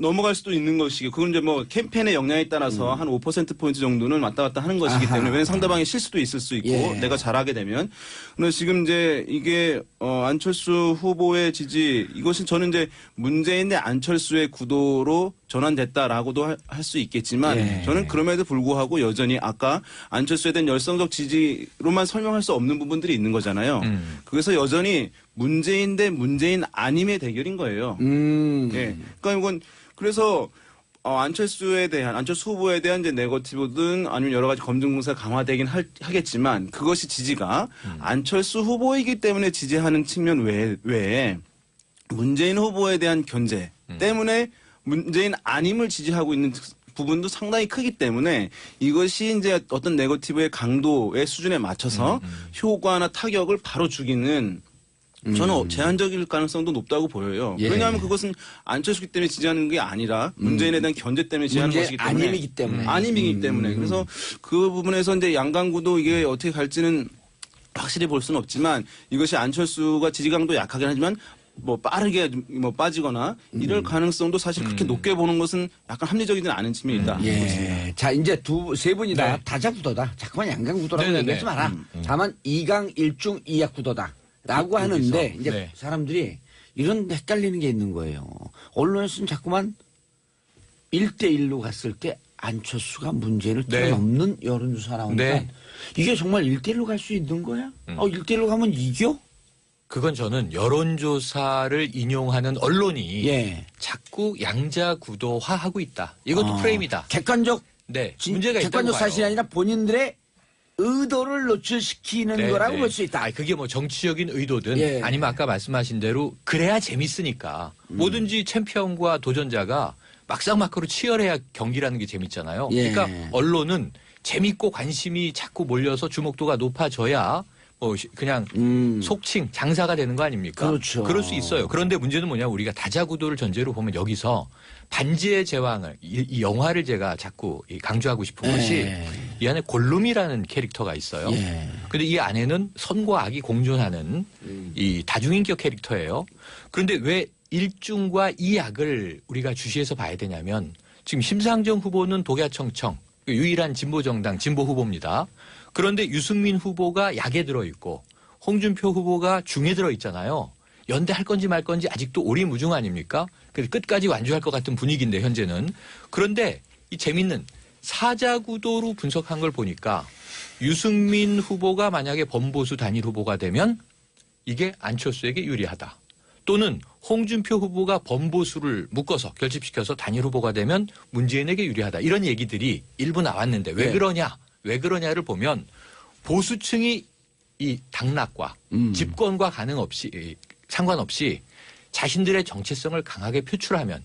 넘어갈 수도 있는 것이고, 그건 이제 뭐 캠페인의 역량에 따라서 한 5%포인트 정도는 왔다 갔다 하는 것이기 아하. 때문에, 왜냐면 상대방의 실수도 있을 수 있고, 예. 내가 잘하게 되면. 그런데 지금 이제 이게, 안철수 후보의 지지, 이것은 저는 이제 문재인 대 안철수의 구도로 전환됐다라고도 할 수 있겠지만, 예. 저는 그럼에도 불구하고 여전히 아까 안철수에 대한 열성적 지지로만 설명할 수 없는 부분들이 있는 거잖아요. 그래서 여전히 문재인 대 문재인 아님의 대결인 거예요. 예. 그러니까 이건 그래서 안철수 후보에 대한 이제 네거티브든 아니면 여러 가지 검증 공세가 강화되긴 하겠지만 그것이 지지가 안철수 후보이기 때문에 지지하는 측면 외에 문재인 후보에 대한 견제 때문에 문재인 아님을 지지하고 있는 부분도 상당히 크기 때문에 이것이 이제 어떤 네거티브의 강도의 수준에 맞춰서 효과나 타격을 바로 주기는 저는 제한적일 가능성도 높다고 보여요. 예. 왜냐하면 그것은 안철수기 때문에 지지하는 게 아니라 문재인에 대한 견제 때문에 지지하는 문재인 것이기 때문에. 아님이기 때문에. 아님이기 때문에. 그래서 그 부분에서 이제 양강구도 이게 어떻게 갈지는 확실히 볼 수는 없지만 이것이 안철수가 지지 강도 약하긴 하지만 뭐 빠르게 뭐 빠지거나 이럴 가능성도 사실 그렇게 높게 보는 것은 약간 합리적이지 않은 측면이 있다. 예. 자, 이제 세 분이 다 네. 다자구도다. 자꾸만 양강구도라고 네네네. 얘기하지 마라. 다만 2강 1중 2약 구도다. 라고 하는데 이제 네. 사람들이 이런 헷갈리는 게 있는 거예요. 언론에서는 자꾸만 1대1로 갔을 때 안철수가 문재인을 네. 뛰어넘는 여론조사 나오니까 네. 이게 정말 1대1로 갈 수 있는 거야? 1대1로 가면 이겨? 그건 저는 여론조사를 인용하는 언론이 예. 자꾸 양자구도화하고 있다. 이것도 프레임이다. 객관적 네, 문제가 있다고 객관적 봐요. 사실이 아니라 본인들의 의도를 노출시키는 네, 거라고 네. 볼 수 있다. 아니, 그게 뭐 정치적인 의도든 예. 아니면 아까 말씀하신 대로 그래야 재밌으니까 뭐든지 챔피언과 도전자가 막상막하로 치열해야 경기라는 게 재밌잖아요. 예. 그러니까 언론은 재밌고 관심이 자꾸 몰려서 주목도가 높아져야 뭐 그냥 속칭 장사가 되는 거 아닙니까? 그렇죠. 그럴 수 있어요. 그런데 문제는 뭐냐, 우리가 다자구도를 전제로 보면 여기서 반지의 제왕을 이 영화를 제가 자꾸 강조하고 싶은 것이 이 안에 골룸이라는 캐릭터가 있어요. 예. 근데 이 안에는 선과 악이 공존하는 이 다중인격 캐릭터예요. 그런데 왜 일중과 이 악을 우리가 주시해서 봐야 되냐면 지금 심상정 후보는 독야청청 유일한 진보정당 진보 후보입니다. 그런데 유승민 후보가 약에 들어있고 홍준표 후보가 중에 들어있잖아요. 연대할 건지 말 건지 아직도 오리무중 아닙니까? 그래서 끝까지 완주할 것 같은 분위기인데 현재는. 그런데 이 재밌는 사자구도로 분석한 걸 보니까 유승민 후보가 만약에 범보수 단일 후보가 되면 이게 안철수에게 유리하다. 또는 홍준표 후보가 범보수를 묶어서 결집시켜서 단일 후보가 되면 문재인에게 유리하다. 이런 얘기들이 일부 나왔는데 왜 네. 그러냐? 왜 그러냐를 보면 보수층이 이 당락과 집권과 상관없이 자신들의 정체성을 강하게 표출하면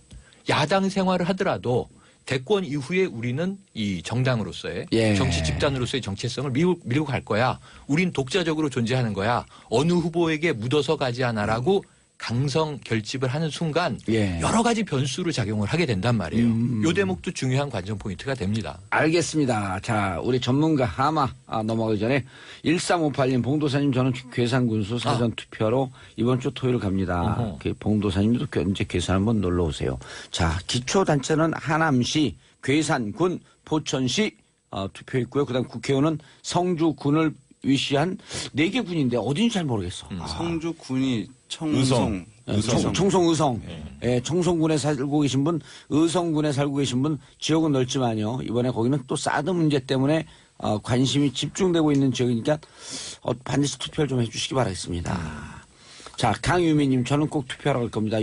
야당 생활을 하더라도 대권 이후에 우리는 이 정당으로서의 예. 정치 집단으로서의 정체성을 밀고 갈 거야. 우린 독자적으로 존재하는 거야. 어느 후보에게 묻어서 가지 않아라고 강성 결집을 하는 순간 예. 여러 가지 변수를 작용을 하게 된단 말이에요. 요 대목도 중요한 관전 포인트가 됩니다. 알겠습니다. 자, 우리 전문가 하마 넘어가기 전에 1358님 봉도사님 저는 괴산군수 사전투표로 이번 주 토요일 갑니다. 어허. 그 봉도사님도 이제 괴산 한번 놀러 오세요. 자, 기초단체는 하남시, 괴산군, 포천시 투표 있고요. 그다음 국회의원은 성주군을 위시한 4개 군인데 어딘지 잘 모르겠어. 성주 군이 의성. 청송 의성. 예, 청송군에 살고 계신 분, 의성군에 살고 계신 분 지역은 넓지만요. 이번에 거기는 또 사드 문제 때문에 관심이 집중되고 있는 지역이니까 반드시 투표를 좀 해주시기 바라겠습니다. 자, 강유미님 저는 꼭 투표하러 갈 겁니다.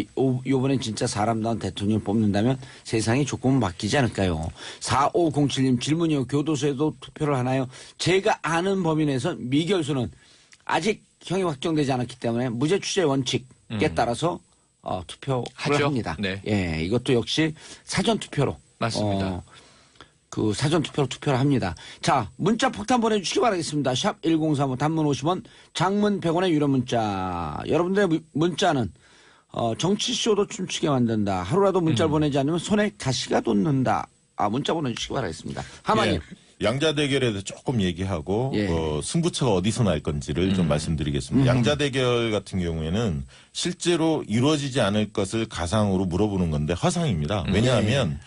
이번엔 진짜 사람다운 대통령 뽑는다면 세상이 조금은 바뀌지 않을까요? 4507님 질문이요. 교도소에도 투표를 하나요? 제가 아는 범위 내에서 미결수는 아직 형이 확정되지 않았기 때문에 무죄 추재 원칙에 따라서 투표를 하죠. 합니다. 네. 예, 이것도 역시 사전 투표로 맞습니다. 그 사전 투표로 투표를 합니다. 자, 문자 폭탄 보내주시기 바라겠습니다. 샵 1035 단문 50원, 장문 100원의 유료 문자. 여러분들의 문자는 정치쇼도 춤추게 만든다. 하루라도 문자를 보내지 않으면 손에 가시가 돋는다. 문자 보내주시기 바라겠습니다. 하마님. 예. 양자 대결에 대해서 조금 얘기하고 예. 승부처가 어디서 날 건지를 좀 말씀드리겠습니다. 양자 대결 같은 경우에는 실제로 이루어지지 않을 것을 가상으로 물어보는 건데 허상입니다. 왜냐하면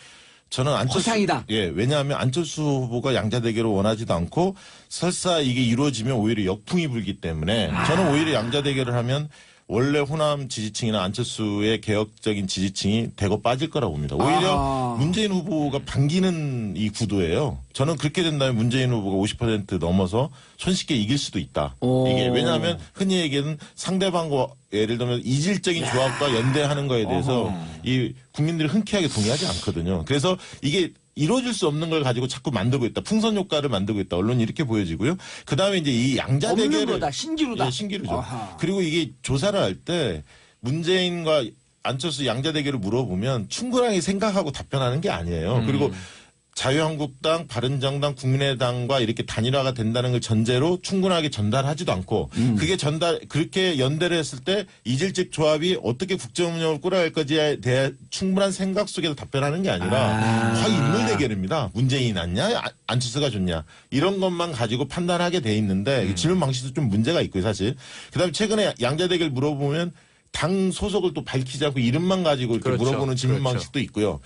저는 허상이다. 왜냐하면 안철수 후보가 양자 대결을 원하지도 않고 설사 이게 이루어지면 오히려 역풍이 불기 때문에 저는 오히려 양자 대결을 하면 원래 호남 지지층이나 안철수의 개혁적인 지지층이 대거 빠질 거라고 봅니다. 오히려 문재인 후보가 반기는 이 구도예요. 저는 그렇게 된다면 문재인 후보가 50% 넘어서 손쉽게 이길 수도 있다. 이게 왜냐하면 흔히 얘기하는 상대방과 예를 들면 이질적인 조합과 연대하는 거에 대해서 이 국민들이 흔쾌하게 동의하지 않거든요. 그래서 이게 이루어질 수 없는 걸 가지고 자꾸 만들고 있다. 풍선 효과를 만들고 있다. 언론이 이렇게 보여지고요. 그다음에 이제 이 양자 없는 대결을 거다. 신기루다. 예, 신기루죠. 아하. 그리고 이게 조사를 할 때 문재인과 안철수 양자 대결을 물어보면 충분하게 생각하고 답변하는 게 아니에요. 그리고 자유한국당, 바른정당, 국민의당과 이렇게 단일화가 된다는 걸 전제로 충분하게 전달하지도 않고 그렇게 연대를 했을 때 이질적 조합이 어떻게 국정운영을 꾸려갈 것에 대해 충분한 생각 속에서 답변하는 게 아니라 거의 인물 대결입니다. 문재인이 낫냐, 안철수가 좋냐 이런 것만 가지고 판단하게 돼 있는데 질문 방식도 좀 문제가 있고요, 사실. 그다음에 최근에 양자 대결 물어보면 당 소속을 또 밝히지 않고 이름만 가지고 이렇게 그렇죠. 물어보는 질문 그렇죠. 방식도 있고요.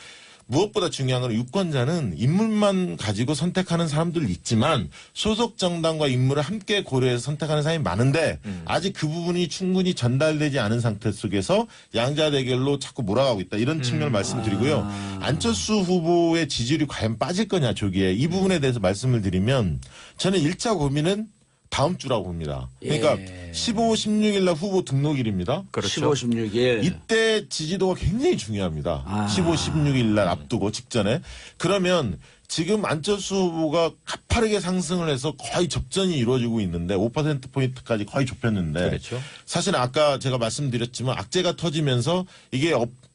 무엇보다 중요한 건 유권자는 인물만 가지고 선택하는 사람들 있지만 소속 정당과 인물을 함께 고려해서 선택하는 사람이 많은데 아직 그 부분이 충분히 전달되지 않은 상태 속에서 양자 대결로 자꾸 몰아가고 있다. 이런 측면을 말씀드리고요. 안철수 후보의 지지율이 과연 빠질 거냐 조기에 이 부분에 대해서 말씀을 드리면 저는 1차 고민은 다음 주라고 봅니다. 그러니까 15, 16일 날 후보 등록일입니다. 그렇죠. 15, 16일. 이때 지지도가 굉장히 중요합니다. 15, 16일 날 앞두고 직전에. 그러면 지금 안철수 후보가 가파르게 상승을 해서 거의 접전이 이루어지고 있는데 5%포인트까지 거의 좁혔는데 그렇죠. 사실 아까 제가 말씀드렸지만 악재가 터지면서 이게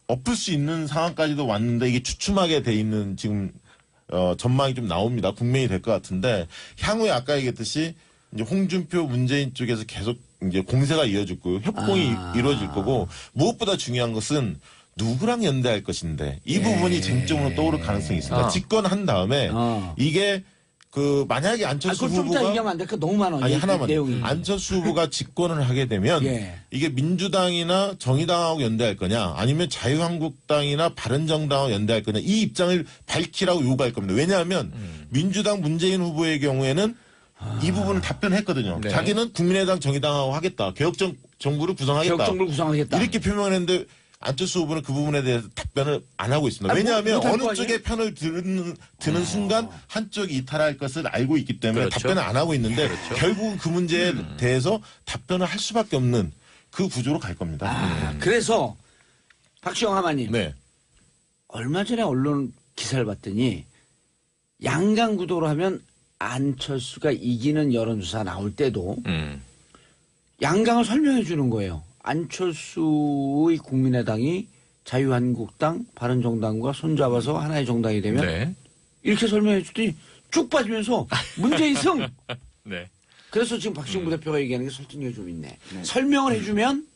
엎을 수 있는 상황까지도 왔는데 이게 주춤하게 돼 있는 지금 전망이 좀 나옵니다. 국면이 될 것 같은데 향후에 아까 얘기했듯이 이제 홍준표, 문재인 쪽에서 계속 이제 공세가 이어질 거고 협공이 이루어질 거고 무엇보다 중요한 것은 누구랑 연대할 것인데 이 부분이 쟁점으로 떠오를 가능성이 있습니다. 집권한 다음에 이게 그 만약에 안철수 그걸 좀 이따 후보가 얘기하면 안 돼. 그 너무 많아. 아니 하나만 내용이. 안철수 후보가 집권을 하게 되면 이게 민주당이나 정의당하고 연대할 거냐 아니면 자유한국당이나 바른정당하고 연대할 거냐 이 입장을 밝히라고 요구할 겁니다. 왜냐하면 민주당 문재인 후보의 경우에는 이 부분을 답변했거든요. 네. 자기는 국민의당 정의당하고 하겠다. 개혁정부를 구성하겠다. 개혁정부를 구성하겠다. 이렇게 표명을 했는데 안철수 후보는 그 부분에 대해서 답변을 안 하고 있습니다. 왜냐하면 못할 거 어느 아니에요? 쪽의 편을 드는 순간 한쪽이 이탈할 것을 알고 있기 때문에 그렇죠. 답변을 안 하고 있는데 그렇죠. 결국은 그 문제에 대해서 답변을 할 수밖에 없는 그 구조로 갈 겁니다. 그래서 박시영 하마님. 네. 얼마 전에 언론 기사를 봤더니 양강구도로 하면 안철수가 이기는 여론조사 나올 때도 양강을 설명해 주는 거예요. 안철수의 국민의당이 자유한국당, 바른정당과 손잡아서 하나의 정당이 되면 네. 이렇게 설명해 주더니 쭉 빠지면서 문재인 승. 네. 그래서 지금 박시영 부대표가 얘기하는 게 설득력이 좀 있네. 설명을 해주면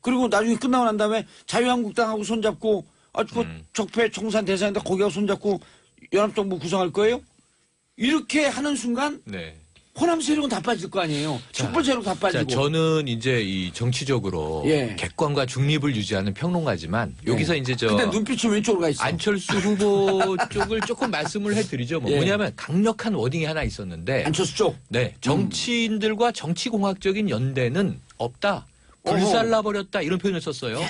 그리고 나중에 끝나고 난 다음에 자유한국당하고 손잡고 그 적폐 청산 대상인데 거기하고 손잡고 연합정부 구성할 거예요? 이렇게 하는 순간 네. 호남 세력은 다 빠질 거 아니에요. 촛불 세력 다 빠지고. 자, 저는 이제 이 정치적으로 예. 객관과 중립을 유지하는 평론가지만 여기서 이제 근데 눈빛이 왼쪽으로 가 있어. 안철수 후보 쪽을 조금 말씀을 해드리죠. 예. 뭐냐면 강력한 워딩이 하나 있었는데 안철수 쪽. 네, 정치인들과 정치공학적인 연대는 없다. 불살라버렸다. 이런 표현을 썼어요.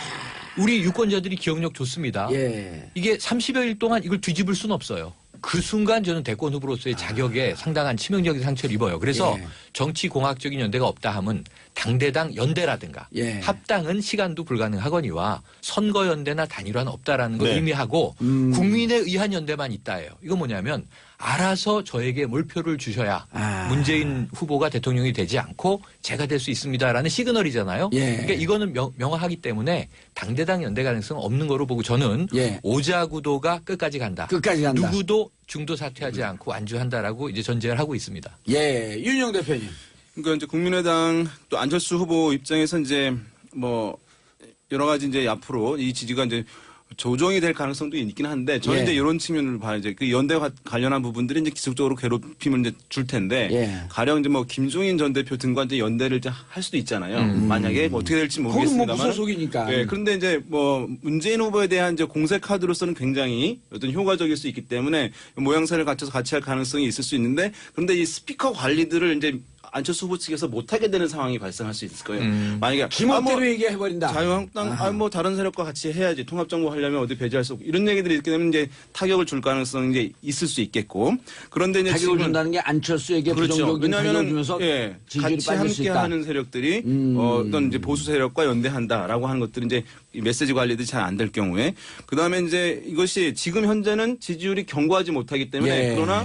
우리 유권자들이 기억력 좋습니다. 예. 이게 30여일 동안 이걸 뒤집을 수는 없어요. 그 순간 저는 대권 후보로서의 자격에 상당한 치명적인 상처를 입어요. 그래서 예. 정치공학적인 연대가 없다 하면 당대당 연대라든가 예. 합당은 시간도 불가능하거니와 선거연대나 단일화는 없다라는 걸 네. 의미하고 국민에 의한 연대만 있다예요. 이건 뭐냐면 알아서 저에게 몰표를 주셔야 문재인 후보가 대통령이 되지 않고 제가 될 수 있습니다라는 시그널이잖아요. 예. 그러니까 이거는 명확하기 때문에 당대당 연대 가능성은 없는 거로 보고 저는 예. 오자구도가 끝까지 간다. 끝까지 간다. 누구도 중도 사퇴하지 않고 완주한다라고 이제 전제를 하고 있습니다. 예. 윤영 대표님. 그러니까 이제 국민의당 또 안철수 후보 입장에서 이제 뭐 여러 가지 이제 앞으로 이 지지가 이제 조정이 될 가능성도 있긴 한데 저는 예. 이제 이런 측면을 봐야 이제 그 연대와 관련한 부분들이 이제 지속적으로 괴롭힘을 이제 줄 텐데 예. 가령 이제 뭐 김종인 전 대표 등과 이제 연대를 이제 할 수도 있잖아요. 만약에 뭐 어떻게 될지 거긴 뭐 모르겠습니다만. 무소속이니까. 예, 그런데 이제 뭐 문재인 후보에 대한 이제 공세 카드로서는 굉장히 어떤 효과적일 수 있기 때문에 모양새를 갖춰서 같이 할 가능성이 있을 수 있는데 그런데 이 스피커 관리들을 이제 안철수 후보 측에서 못하게 되는 상황이 발생할 수 있을 거예요. 만약에 지멋대로 얘기해버린다. 자유한국당 뭐 다른 세력과 같이 해야지 통합정부 하려면 어디 배제할 수 없고 이런 얘기들이 있게 되면 이제 타격을 줄 가능성이 이제 있을 수 있겠고 그런데 이제 타격을 지금은 준다는 게 안철수에게 그렇죠. 부정적인 타격을 왜냐하면 주면서 예, 지지율이 같이 빠질 수 있다. 함께하는 세력들이 어떤 이제 보수 세력과 연대한다라고 하는 것들은 이제 이 메시지 관리도 잘 안 될 경우에 그 다음에 이제 이것이 지금 현재는 지지율이 견고하지 못하기 때문에 예. 그러나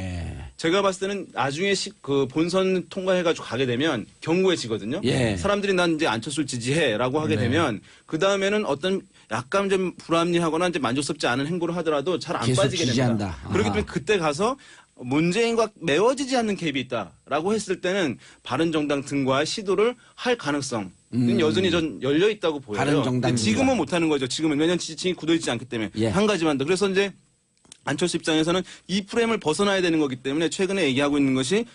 제가 봤을 때는 나중에 그 본선 통과해가지고 가게 되면 견고해지거든요. 예. 사람들이 난 이제 안철수를 지지해라고 하게 되면 그 다음에는 어떤 약간 좀 불합리하거나 이제 만족스럽지 않은 행보를 하더라도 잘 안 계속 빠지게 됩니다. 지지한다. 그렇기 아하. 때문에 그때 가서 문재인과 메워지지 않는 갭이 있다라고 했을 때는 바른정당 등과의 시도를 할 가능성은 여전히 전 열려 있다고 보여요. 바른정당 근데 지금은 못하는 거죠. 지금은 왜냐하면 지지층이 굳어있지 않기 때문에 예. 한 가지만 더. 그래서 이제 안철수 입장에서는 이 프레임을 벗어나야 되는 거기 때문에 최근에 얘기하고 있는 것이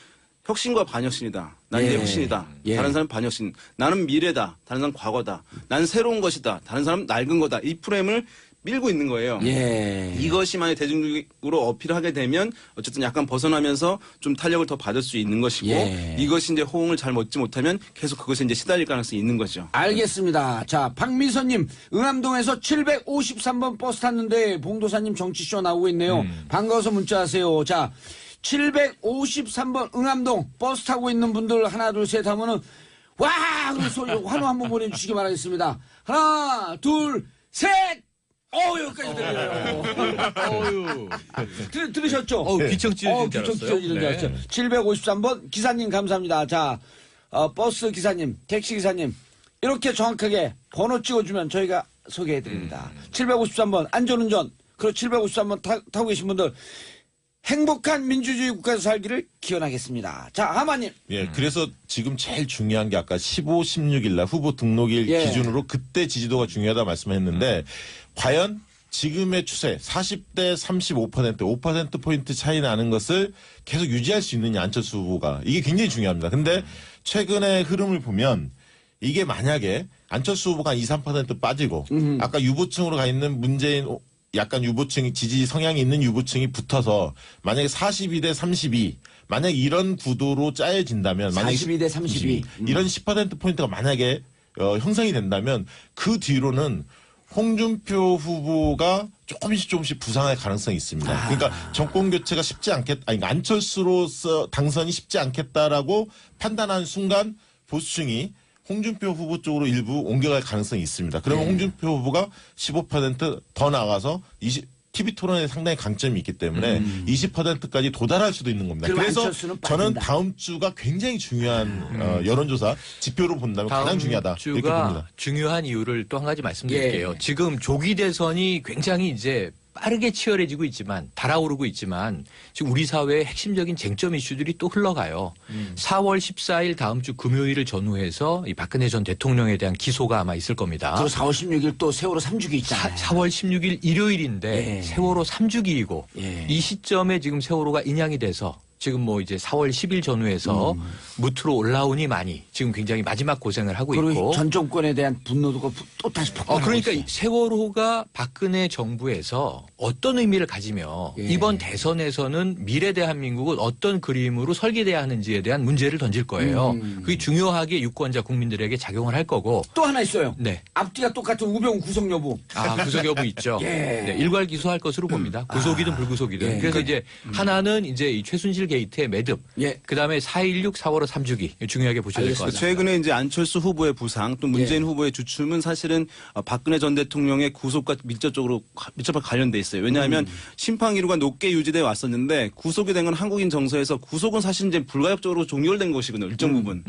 혁신과 반혁신이다. 난 이제 예. 혁신이다. 예. 다른 사람은 반혁신. 나는 미래다. 다른 사람은 과거다. 나는 새로운 것이다. 다른 사람은 낡은 거다. 이 프레임을 밀고 있는 거예요. 예. 이것이 만약 대중적으로 어필을 하게 되면 어쨌든 약간 벗어나면서 좀 탄력을 더 받을 수 있는 것이고 예. 이것이 이제 호응을 잘 얻지 못하면 계속 그것에 이제 시달릴 가능성이 있는 거죠. 알겠습니다. 자, 박미선님, 응암동에서 753번 버스 탔는데 봉도사님 정치쇼 나오고 있네요. 반가워서 문자하세요. 자, 753번 응암동 버스 타고 있는 분들 하나, 둘, 셋 하면은 와! 그 소리 환호 한번 보내주시기 바라겠습니다. 하나, 둘, 셋! 여기까지 들려요. 들으셨죠? 귀청 찢어지는 줄 귀청 알았어요. 찢어지는 줄 알았어요. 753번 기사님 감사합니다. 자, 버스 기사님, 택시 기사님, 이렇게 정확하게 번호 찍어주면 저희가 소개해드립니다. 753번 안전운전, 그리고 753번 타고 계신 분들 행복한 민주주의 국가에서 살기를 기원하겠습니다. 자, 하마님. 예, 그래서 지금 제일 중요한 게 아까 15, 16일 날 후보 등록일 예. 기준으로 그때 지지도가 중요하다 말씀했는데 과연 지금의 추세 40대 35% 5%포인트 차이 나는 것을 계속 유지할 수 있느냐 안철수 후보가 이게 굉장히 중요합니다. 근데 최근의 흐름을 보면 이게 만약에 안철수 후보가 한 2, 3% 빠지고 아까 유보층으로 가 있는 문재인 약간 유보층 지지 성향이 있는 유보층이 붙어서 만약에 42대 32 만약 이런 구도로 짜여진다면 만약에 42대 32 이런 10%포인트가 만약에 형성이 된다면 그 뒤로는 홍준표 후보가 조금씩 부상할 가능성이 있습니다. 그러니까 정권 교체가 쉽지 않겠다. 아니 안철수로서 당선이 쉽지 않겠다라고 판단한 순간 보수층이 홍준표 후보 쪽으로 일부 옮겨갈 가능성이 있습니다. 그러면 홍준표 후보가 15%더 나가서 TV 토론에 상당히 강점이 있기 때문에 20%까지 도달할 수도 있는 겁니다. 그래서 안철수는 저는 빠진다. 다음 주가 굉장히 중요한 여론조사 지표로 본다면 가장 중요하다 이렇게 주가 봅니다. 중요한 이유를 또 한 가지 말씀드릴게요. 예. 지금 조기 대선이 굉장히 이제 빠르게 치열해지고 있지만 달아오르고 있지만 지금 우리 사회의 핵심적인 쟁점 이슈들이 또 흘러가요. 4월 14일 다음 주 금요일을 전후해서 이 박근혜 전 대통령에 대한 기소가 아마 있을 겁니다. 그리고 4월 16일 또 세월호 3주기 있잖아요. 4월 16일 일요일인데 예. 세월호 3주기이고 예. 이 시점에 지금 세월호가 인양이 돼서 지금 뭐 이제 4월 10일 전후해서 무트로 올라오니 많이 지금 굉장히 마지막 고생을 하고 그리고 있고. 전 정권에 대한 분노도가 또 다시 폭발하고 그러니까 있어요. 이 세월호가 박근혜 정부에서 어떤 의미를 가지며 예. 이번 대선에서는 미래 대한민국을 어떤 그림으로 설계돼야 하는지에 대한 문제를 던질 거예요. 그게 중요하게 유권자 국민들에게 작용을 할 거고. 또 하나 있어요. 네. 앞뒤가 똑같은 우병우 구속 여부. 구속 여부 있죠. 예. 네, 일괄 기소할 것으로 봅니다. 구속이든 불구속이든. 예. 그래서 이제 하나는 이제 이 최순실 게이트의 매듭. 예. 그다음에 4.16 4월호 3주기 중요하게 보셔야 될 것 같습니다. 최근에 이제 안철수 후보의 부상 또 문재인 후보의 주춤은 사실은 박근혜 전 대통령의 구속과 밀접하게 관련돼 있어요. 왜냐하면 심판 기류가 높게 유지돼 왔었는데 구속이 된 건 한국인 정서에서 구속은 사실 이제 불가역적으로 종결된 것이거든요. 일정 부분.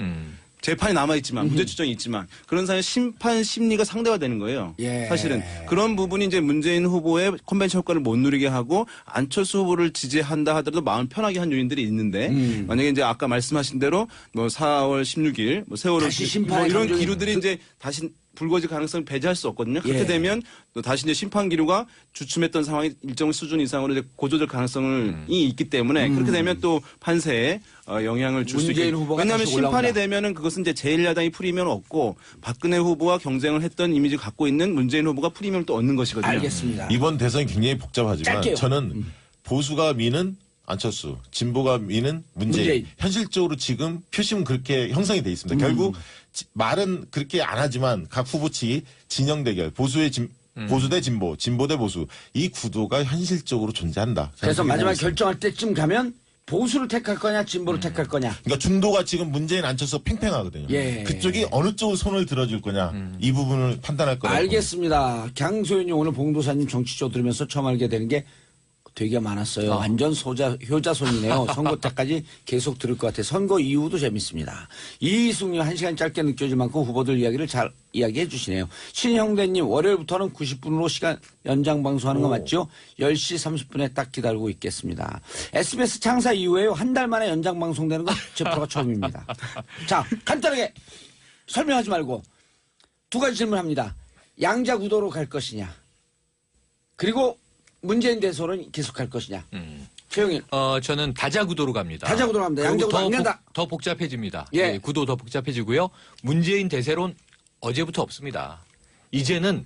재판이 남아있지만 무죄 추정이 있지만 그런 사이에 심판 심리가 상대화되는 거예요. 예. 사실은 그런 부분이 이제 문재인 후보의 컨벤션 효과를 못 누리게 하고 안철수 후보를 지지한다 하더라도 마음 편하게 한 요인들이 있는데 만약에 이제 아까 말씀하신 대로 뭐 4월 16일 뭐 세월호 다시 심판의 이런 정적이 기류들이 이제 다시 불거질 가능성을 배제할 수 없거든요. 그렇게 예. 되면 또 다시 이제 심판 기류가 주춤했던 상황이 일정 수준 이상으로 이제 고조될 가능성이 있기 때문에 그렇게 되면 또 판세에 영향을 줄 수 문재인 있고 후보가 왜냐하면 다시 심판이 올라온다. 되면은 그것은 이제 제1야당이 프리미엄을 얻고 박근혜 후보와 경쟁을 했던 이미지를 갖고 있는 문재인 후보가 프리미엄을 또 얻는 것이거든요. 알겠습니다. 이번 대선이 굉장히 복잡하지만 짧게요. 저는 보수가 미는 안철수, 진보가 미는 문재인. 현실적으로 지금 표심은 그렇게 형성이 돼 있습니다. 결국 말은 그렇게 안 하지만 각 후보 측이 진영 대결, 보수 대 진보, 진보 대 보수 이 구도가 현실적으로 존재한다. 그래서 저는 그렇게 마지막 보고 있습니다. 결정할 때쯤 가면 보수를 택할 거냐 진보를 택할 거냐. 그러니까 중도가 지금 문재인 안철수 팽팽하거든요. 예. 그쪽이 어느 쪽으로 손을 들어줄 거냐 이 부분을 판단할 거라고 알겠습니다. 강소연이 오늘 봉도사님 정치쇼 들으면서 처음 알게 되는 게 되게 많았어요. 완전 효자손이네요. 선거 때까지 계속 들을 것 같아요. 선거 이후도 재밌습니다. 이승님 1시간 짧게 느껴질 만큼 후보들 이야기를 잘 이야기해 주시네요. 신형대님 월요일부터는 90분으로 시간 연장 방송하는 거 맞죠? 10시 30분에 딱 기다리고 있겠습니다. SBS 창사 이후에 한 달 만에 연장 방송되는 건 제 프로가 처음입니다. 자, 간단하게 설명하지 말고 두 가지 질문합니다. 양자 구도로 갈 것이냐. 그리고 문재인 대선은 계속할 것이냐. 최영일. 저는 다자 구도로 갑니다. 다자 구도로 갑니다. 그리고 양자 구도 안 간다. 더 복잡해집니다. 예. 예, 구도 더 복잡해지고요. 문재인 대세론 어제부터 없습니다. 이제는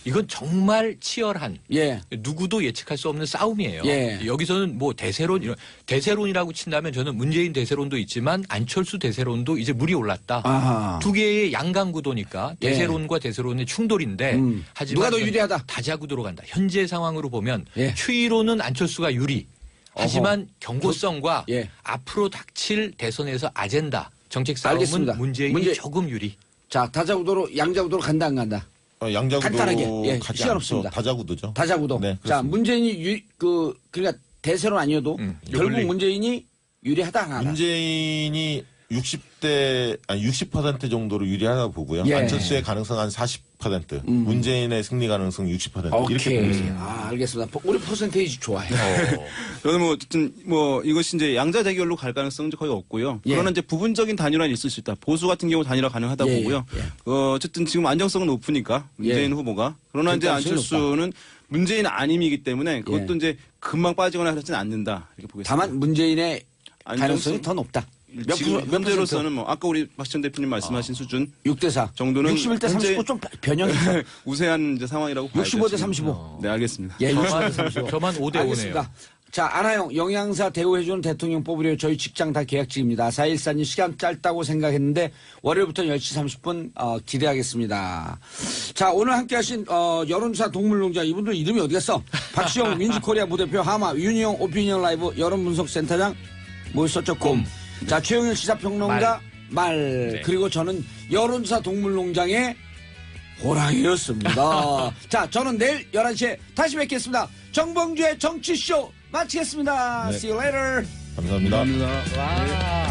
이건 정말 치열한 예. 누구도 예측할 수 없는 싸움이에요. 예. 여기서는 뭐 대세론이라고 친다면 저는 문재인 대세론도 있지만 안철수 대세론도 이제 물이 올랐다. 아하. 두 개의 양강 구도니까 예. 대세론과 대세론의 충돌인데 하지만 누가 더 유리하다? 다자 구도로 간다. 현재 상황으로 보면 예. 추이로는 안철수가 유리. 하지만 경고성과 예. 앞으로 닥칠 대선에서 아젠다 정책 싸움은 알겠습니다. 문재인이 조금 유리. 자, 다자구도로 양자구도로 간다 안 간다. 양자구도 간단하게. 예, 가지 시간 않죠. 없습니다. 다자구도죠. 다자구도. 네, 자, 그렇습니다. 문재인이 그러니까 대세론 아니어도 결국 요블리. 문재인이 유리하다 안 하다. 문재인이 60% 정도로 유리하다고 보고요. 예. 안철수의 가능성 한 40%, 문재인의 승리 가능성 60% 이렇게 보고 있습니다. 아, 알겠습니다. 우리 퍼센테이지 좋아요. 저는 뭐 어쨌든 뭐 이것이 이제 양자 대결로 갈 가능성은 거의 없고요. 예. 그러나 이제 부분적인 단일화는 있을 수 있다. 보수 같은 경우 단일화 가능하다 예, 보고요. 예. 어쨌든 지금 안정성은 높으니까 문재인 예. 후보가 그러나 이제 가능성이 안철수는 문재인 아님이기 때문에 그것도 예. 이제 금방 빠지거나 하지는 않는다 이렇게 보겠습니다. 다만 문재인의 가능성이 안정성? 더 높다. 몇 지금 프로- 몇 현재로서는 뭐 아까 우리 박지원 대표님 말씀하신 수준 6대4 정도는 61대 39 현재 좀 변형이 있어. 우세한 이제 상황이라고 봐야죠. 65대 지금. 35. 네, 알겠습니다. 예, 저만 65대 35. 5대 5네요. 알겠습니다. 자, 안하영 영양사 대우해주는 대통령 뽑으려 저희 직장 다 계약직입니다. 4.14님 시간 짧다고 생각했는데 월요일부터 10시 30분 기대하겠습니다. 자, 오늘 함께 하신 여론조사 동물농장 이분들 이름이 어디 갔어? 박시영 민지코리아 부대표 하마 윤희영 오피니언 라이브 여론분석센터장 뭐였었죠? 곰. 자, 최영일 시사평론가 말. 네. 그리고 저는 여론조사 동물농장의 호랑이였습니다. 자, 저는 내일 11시에 다시 뵙겠습니다. 정봉주의 정치쇼 마치겠습니다. 네. See you later. 감사합니다. 와.